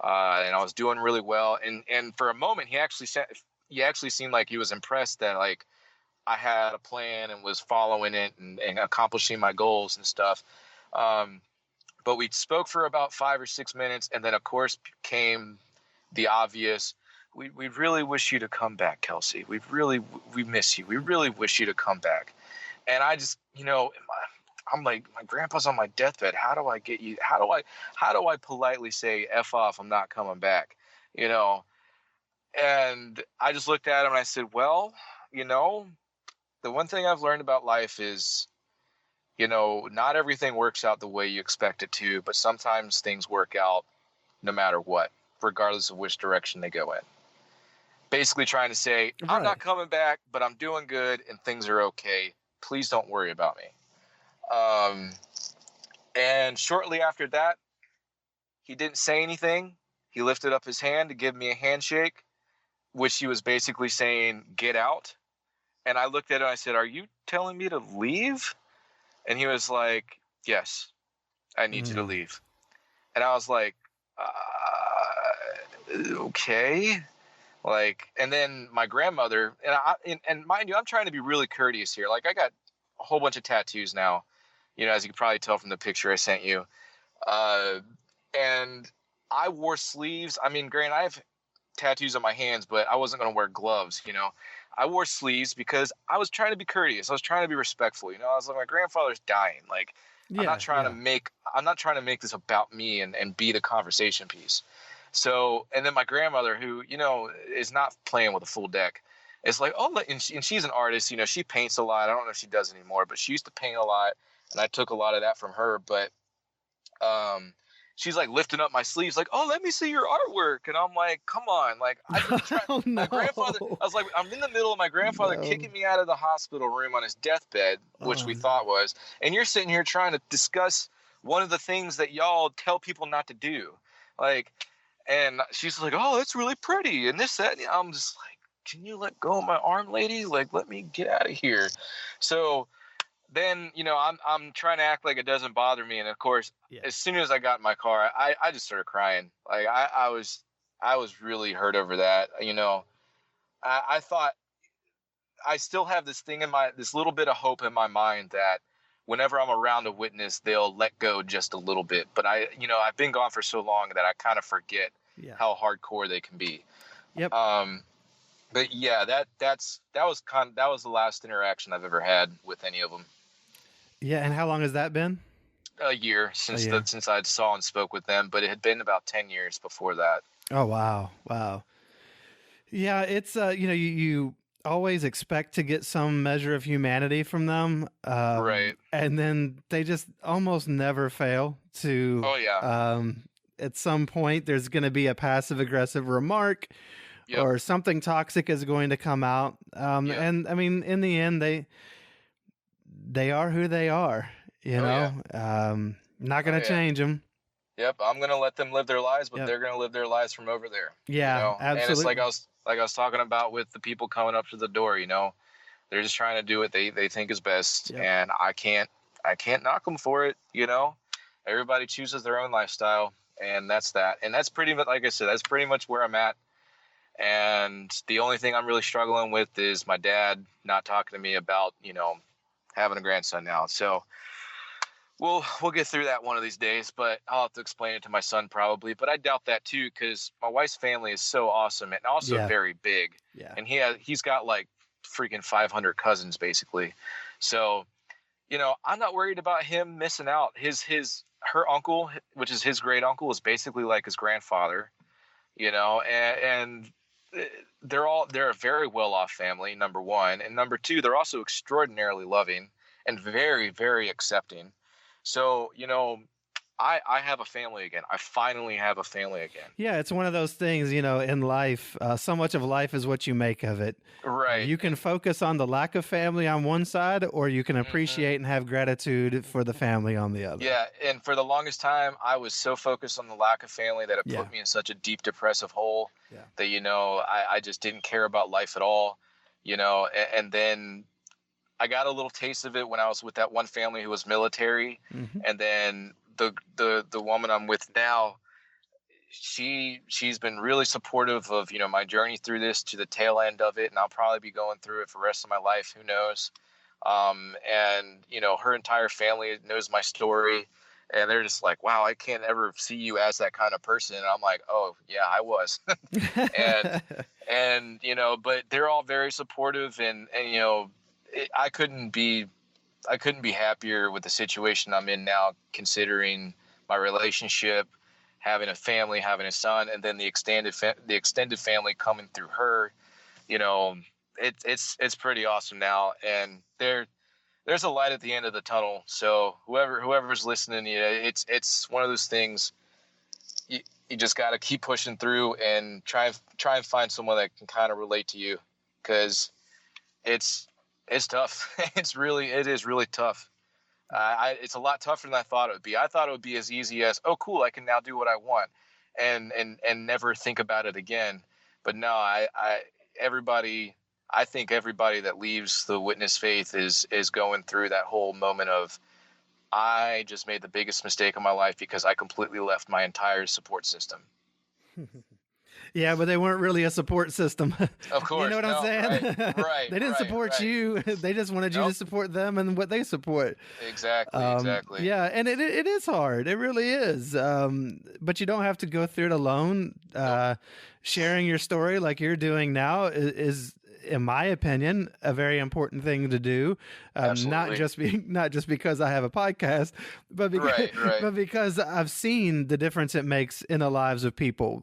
and I was doing really well. And for a moment, he actually seemed like he was impressed that, like, I had a plan and was following it and accomplishing my goals and stuff. But we spoke for about 5 or 6 minutes, and then of course came the obvious. We really wish you to come back, Kelsey. We miss you. We really wish you to come back. And I just, I'm like, my grandpa's on my deathbed. How do I get you? How do I politely say F off? I'm not coming back, And I just looked at him and I said, well, the one thing I've learned about life is, not everything works out the way you expect it to, but sometimes things work out no matter what, regardless of which direction they go in. Basically trying to say, I'm not coming back, but I'm doing good and things are okay. Please don't worry about me. And shortly after that, he didn't say anything. He lifted up his hand to give me a handshake, which he was basically saying, get out. And I looked at him and I said, are you telling me to leave? And he was like, yes, I need you to leave. And I was like, okay. Like, and then my grandmother, and mind you, I'm trying to be really courteous here. Like, I got a whole bunch of tattoos now, as you can probably tell from the picture I sent you. And I wore sleeves. I mean, granted, I have tattoos on my hands, but I wasn't going to wear gloves, I wore sleeves because I was trying to be courteous. I was trying to be respectful. I was like, my grandfather's dying. Like, Yeah, yeah. I'm not trying to make this about me and be the conversation piece. So, and then my grandmother, who, is not playing with a full deck, is like, oh, and she's an artist, she paints a lot. I don't know if she does anymore, but she used to paint a lot. And I took a lot of that from her. But she's like lifting up my sleeves, like, oh, let me see your artwork. And I'm like, come on. Like, I've been trying. Oh, My no. grandfather, I was like, I'm in the middle of my grandfather No. kicking me out of the hospital room on his deathbed, which we thought was. And you're sitting here trying to discuss one of the things that y'all tell people not to do. Like, and she's like, oh, it's really pretty. And this, that. And I'm just like, can you let go of my arm, lady? Like, let me get out of here. So then, I'm trying to act like it doesn't bother me. And of course, as soon as I got in my car, I just started crying. Like I was really hurt over that. I thought I still have this thing this little bit of hope in my mind that whenever I'm around a witness, they'll let go just a little bit. But I've been gone for so long that I kind of forget how hardcore they can be. Yep. But yeah, that was the last interaction I've ever had with any of them. Yeah, and how long has that been? A year since I saw and spoke with them, but it had been about 10 years before that. Oh, wow. Yeah, it's you always expect to get some measure of humanity from them, right? And then they just almost never fail to. Oh yeah. At some point, there's going to be a passive aggressive remark. Yep. Or something toxic is going to come out. And I mean, in the end, they are who they are, not going to change them. Yep. I'm going to let them live their lives, but they're going to live their lives from over there. Yeah, absolutely. And it's like I was talking about with the people coming up to the door, they're just trying to do what they think is best. Yep. And I can't knock them for it. Everybody chooses their own lifestyle, and that's that. And that's pretty much, like I said, that's pretty much where I'm at. And the only thing I'm really struggling with is my dad not talking to me about, having a grandson now. So we'll get through that one of these days, but I'll have to explain it to my son probably. But I doubt that too, because my wife's family is so awesome and also very big. Yeah. And he's got like freaking 500 cousins basically. So, I'm not worried about him missing out. Her uncle, which is his great uncle, is basically like his grandfather, and they're a very well-off family, number one. And number two, they're also extraordinarily loving and very, very accepting. So, I have a family again. I finally have a family again. Yeah, it's one of those things, in life, so much of life is what you make of it. Right. You can focus on the lack of family on one side, or you can appreciate and have gratitude for the family on the other. Yeah, and for the longest time, I was so focused on the lack of family that it put me in such a deep depressive hole that, I just didn't care about life at all, and then I got a little taste of it when I was with that one family who was military, and then the woman I'm with now, she's been really supportive of, my journey through this to the tail end of it. And I'll probably be going through it for the rest of my life. Who knows? And her entire family knows my story, and they're just like, wow, I can't ever see you as that kind of person. And I'm like, oh yeah, I was. and but they're all very supportive, and I couldn't be happier with the situation I'm in now, considering my relationship, having a family, having a son, and then the extended family coming through her. It's pretty awesome now, and there's a light at the end of the tunnel. So whoever's listening, it's one of those things. You just got to keep pushing through and try and find someone that can kind of relate to you, because it's tough. It is really tough. It's a lot tougher than I thought it would be. I thought it would be as easy as, oh, cool, I can now do what I want and never think about it again. But no, I think everybody that leaves the witness faith is going through that whole moment of, I just made the biggest mistake of my life because I completely left my entire support system. Yeah, but they weren't really a support system. Of course. You know what I'm saying? Right. They didn't support you. They just wanted you to support them and what they support. Exactly. Yeah, and it is hard. It really is. But you don't have to go through it alone. Sharing your story like you're doing now is in my opinion, a very important thing to do. Absolutely. Not just because I have a podcast, but because, Right. but because I've seen the difference it makes in the lives of people.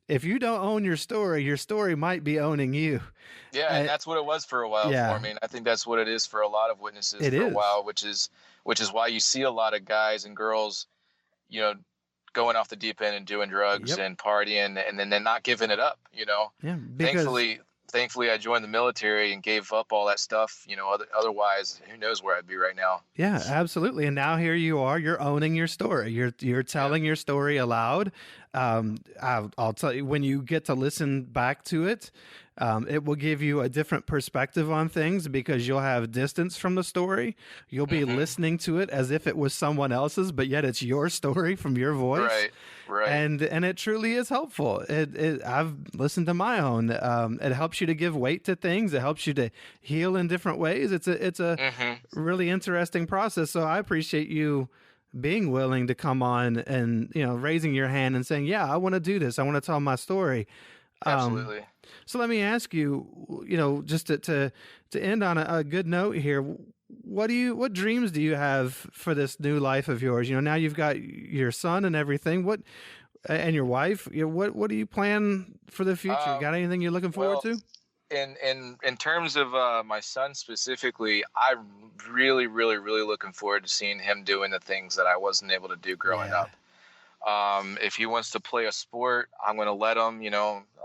If you don't own your story might be owning you. Yeah, and that's what it was for a while for Yeah, me. And I think that's what it is for a lot of witnesses it for a is. while, which is why you see a lot of guys and girls, you know, going off the deep end and doing drugs Yep. and partying and then they're not giving it up, you know. Yeah, because Thankfully I joined the military and gave up all that stuff, you know, otherwise who knows where I'd be right now. yeah, absolutely. And now here you are. You're owning your story. You're Yeah. telling your story aloud. I'll tell you, when you get to listen back to it, it will give you a different perspective on things because you'll have distance from the story. You'll be Mm-hmm. listening to it as if it was someone else's, but yet it's your story from your voice. Right. And it truly is helpful. I've listened to my own. It helps you to give weight to things. It helps you to heal in different ways. It's a Mm-hmm. really interesting process. So I appreciate you being willing to come on and, raising your hand and saying, yeah, I want to do this. I want to tell my story. Um, Absolutely. so let me ask you, just to end on a good note here, what dreams do you have for this new life of yours? Now you've got your son and everything. And your wife, what do you plan for the future? Got anything you're looking forward Well, to? in terms of my son specifically, I'm really looking forward to seeing him doing the things that I wasn't able to do growing Yeah. up. If he wants to play a sport, I'm going to let him.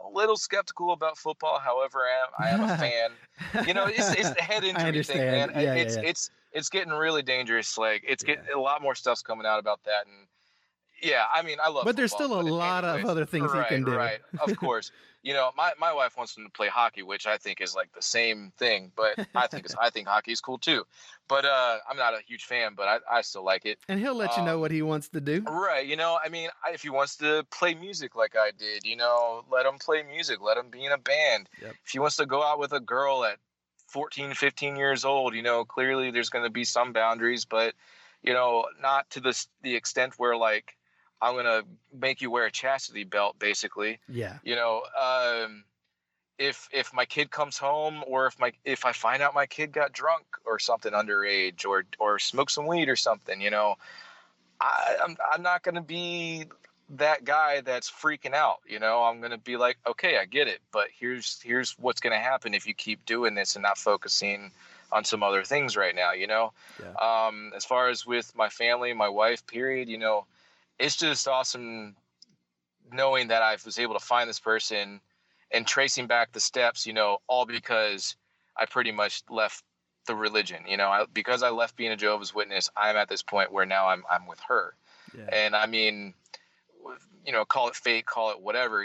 A little skeptical about football. However, I am a fan. It's the head I injury thing, understand. man. Yeah, It's yeah, it's getting really dangerous. Like it's yeah. getting a lot more stuff's coming out about that, and yeah, I mean, I love But there's football, still a but lot of anyways, other things he can do. right, of course. My wife wants him to play hockey, which I think is like the same thing, but I think hockey is cool too. But I'm not a huge fan, but I still like it. And he'll let you know what he wants to do. Right, I mean, if he wants to play music like I did, let him play music, let him be in a band. Yep. If he wants to go out with a girl at 14, 15 years old, clearly there's going to be some boundaries, but not to the extent where like I'm going to make you wear a chastity belt, basically. Yeah. If my kid comes home, or if I find out my kid got drunk or something underage, or smoked some weed or something, I'm not going to be that guy that's freaking out. I'm going to be like, okay, I get it, but here's what's going to happen if you keep doing this and not focusing on some other things right now. Yeah. As far as with my family, my wife, period, it's just awesome knowing that I was able to find this person and tracing back the steps, all because I pretty much left the religion, because I left being a Jehovah's Witness. I'm at this point where now I'm with her. Yeah. And I mean, call it fate, call it whatever,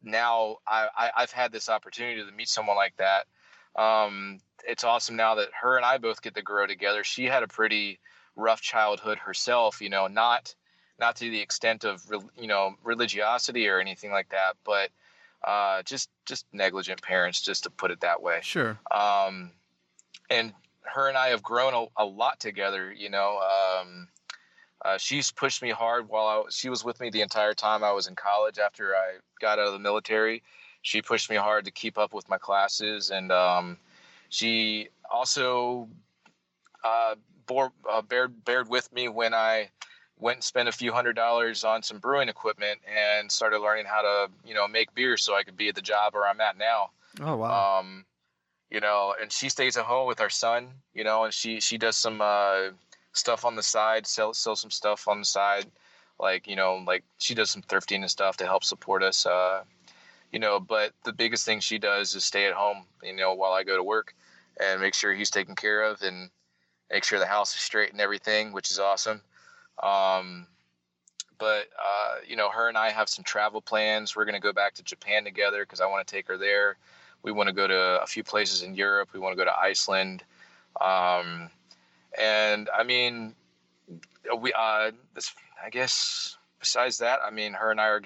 now I've had this opportunity to meet someone like that. It's awesome now that her and I both get to grow together. She had a pretty rough childhood herself, not to the extent of, religiosity or anything like that, but just negligent parents, just to put it that way. Sure. And her and I have grown a lot together. She's pushed me hard she was with me the entire time I was in college. After I got out of the military, she pushed me hard to keep up with my classes. And she also bared with me when I went and spent a few $100s on some brewing equipment and started learning how to, make beer so I could be at the job where I'm at now. Oh, wow. And she stays at home with our son, and she does some stuff on the side, sell some stuff on the side. Like she does some thrifting and stuff to help support us. But the biggest thing she does is stay at home, while I go to work and make sure he's taken care of and make sure the house is straight and everything, which is awesome. But her and I have some travel plans. We're going to go back to Japan together because I want to take her there. We want to go to a few places in Europe. We want to go to Iceland. And I mean, I guess besides that, I mean, her and I are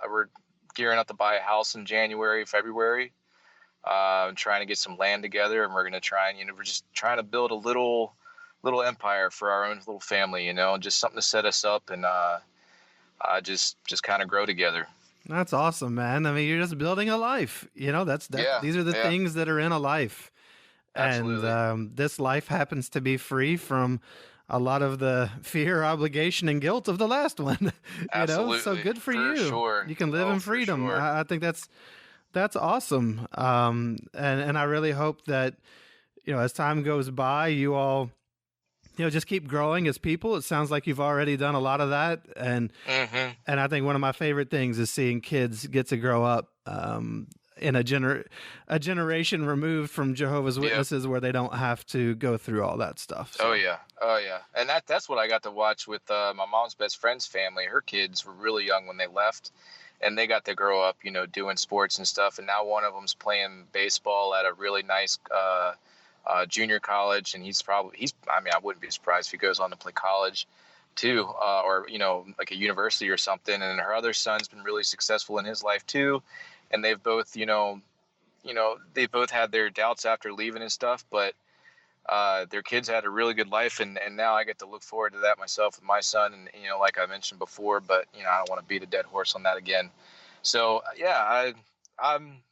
we're gearing up to buy a house in January, February, trying to get some land together. And we're going to try and, we're just trying to build a little empire for our own little family, just something to set us up and just kind of grow together. That's awesome, man. I mean, you're just building a life. Yeah, These are the yeah, things that are in a life. And absolutely, this life happens to be free from a lot of the fear, obligation, and guilt of the last one. So absolutely, good for for you. sure. You can live Oh, in for freedom. sure. I think that's awesome. And I really hope that as time goes by, you all just keep growing as people. It sounds like you've already done a lot of that, Hmm. and I think one of my favorite things is seeing kids get to grow up in a generation removed from Jehovah's Yep. Witnesses, where they don't have to go through all that stuff. Oh So yeah, oh yeah, and that's what I got to watch with my mom's best friend's family. Her kids were really young when they left, and they got to grow up, doing sports and stuff. And now one of them's playing baseball at a really nice junior college, and he's. I mean, I wouldn't be surprised if he goes on to play college too, or like a university or something. And her other son's been really successful in his life too, and they've both, they both had their doubts after leaving and stuff, but their kids had a really good life, and now I get to look forward to that myself with my son. And like I mentioned before, but I don't want to beat a dead horse on that again. So yeah, I'm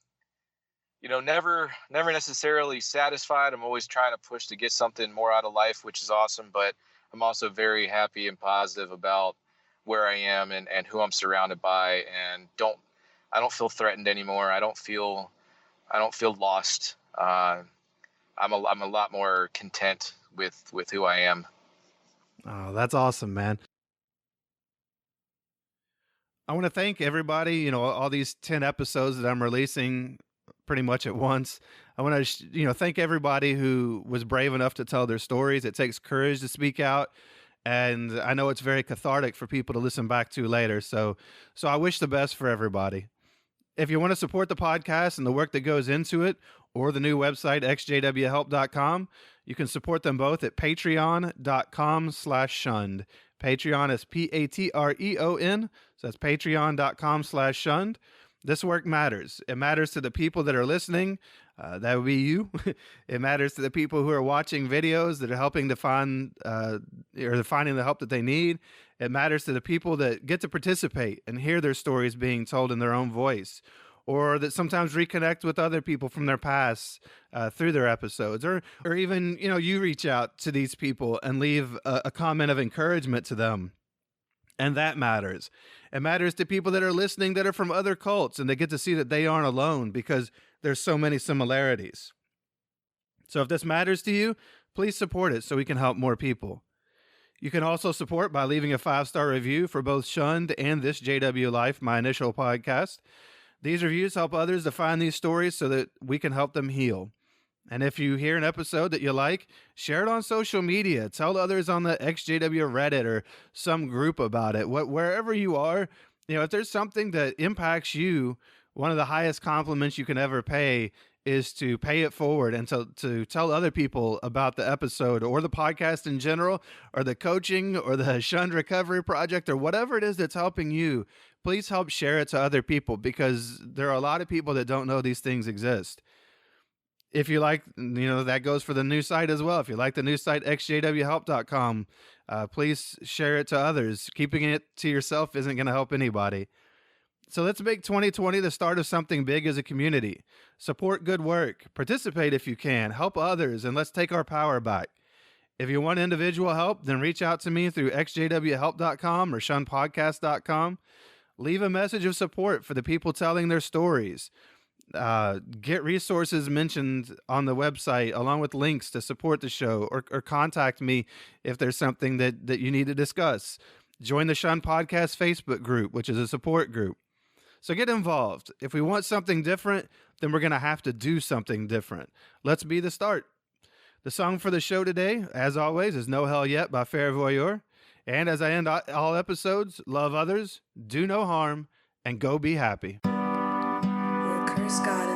never necessarily satisfied. I'm always trying to push to get something more out of life, which is awesome. But I'm also very happy and positive about where I am and who I'm surrounded by, and I don't feel threatened anymore. I don't feel lost. I'm a lot more content with who I am. oh, that's awesome, man. I want to thank everybody, all these 10 episodes that I'm releasing pretty much at once. I want to, thank everybody who was brave enough to tell their stories. It takes courage to speak out. And I know it's very cathartic for people to listen back to later. So I wish the best for everybody. If you want to support the podcast and the work that goes into it, or the new website, xjwhelp.com, you can support them both at patreon.com/shunned. Patreon is Patreon. So that's patreon.com/shunned. This work matters. It matters to the people that are listening. That would be you. It matters to the people who are watching videos that are helping to find or finding the help that they need. It matters to the people that get to participate and hear their stories being told in their own voice, or that sometimes reconnect with other people from their past through their episodes, or even you reach out to these people and leave a comment of encouragement to them. And that matters. It matters to people that are listening that are from other cults, and they get to see that they aren't alone because there's so many similarities. So if this matters to you, please support it so we can help more people. You can also support by leaving a 5-star review for both Shunned and This JW Life, my initial podcast. These reviews help others to find these stories so that we can help them heal. And if you hear an episode that you like, share it on social media. Tell others on the XJW Reddit or some group about it. Wherever you are, if there's something that impacts you, one of the highest compliments you can ever pay is to pay it forward and to tell other people about the episode or the podcast in general, or the coaching or the Shunned Recovery Project, or whatever it is that's helping you. Please help share it to other people, because there are a lot of people that don't know these things exist. If you like, that goes for the new site as well. If you like the new site, xjwhelp.com, please share it to others. Keeping it to yourself isn't going to help anybody. So let's make 2020 the start of something big as a community. Support good work. Participate if you can. Help others, and let's take our power back. If you want individual help, then reach out to me through xjwhelp.com or shunnedpodcast.com. Leave a message of support for the people telling their stories. Get resources mentioned on the website, along with links to support the show, or contact me if there's something that you need to discuss. Join the Shunned Podcast Facebook group, which is a support group. So get involved. If we want something different, then we're going to have to do something different. Let's be the start. The song for the show today, as always, is No Hell Yet by Fair Voyeur. And as I end all episodes, love others, do no harm, and go be happy. We'll curse God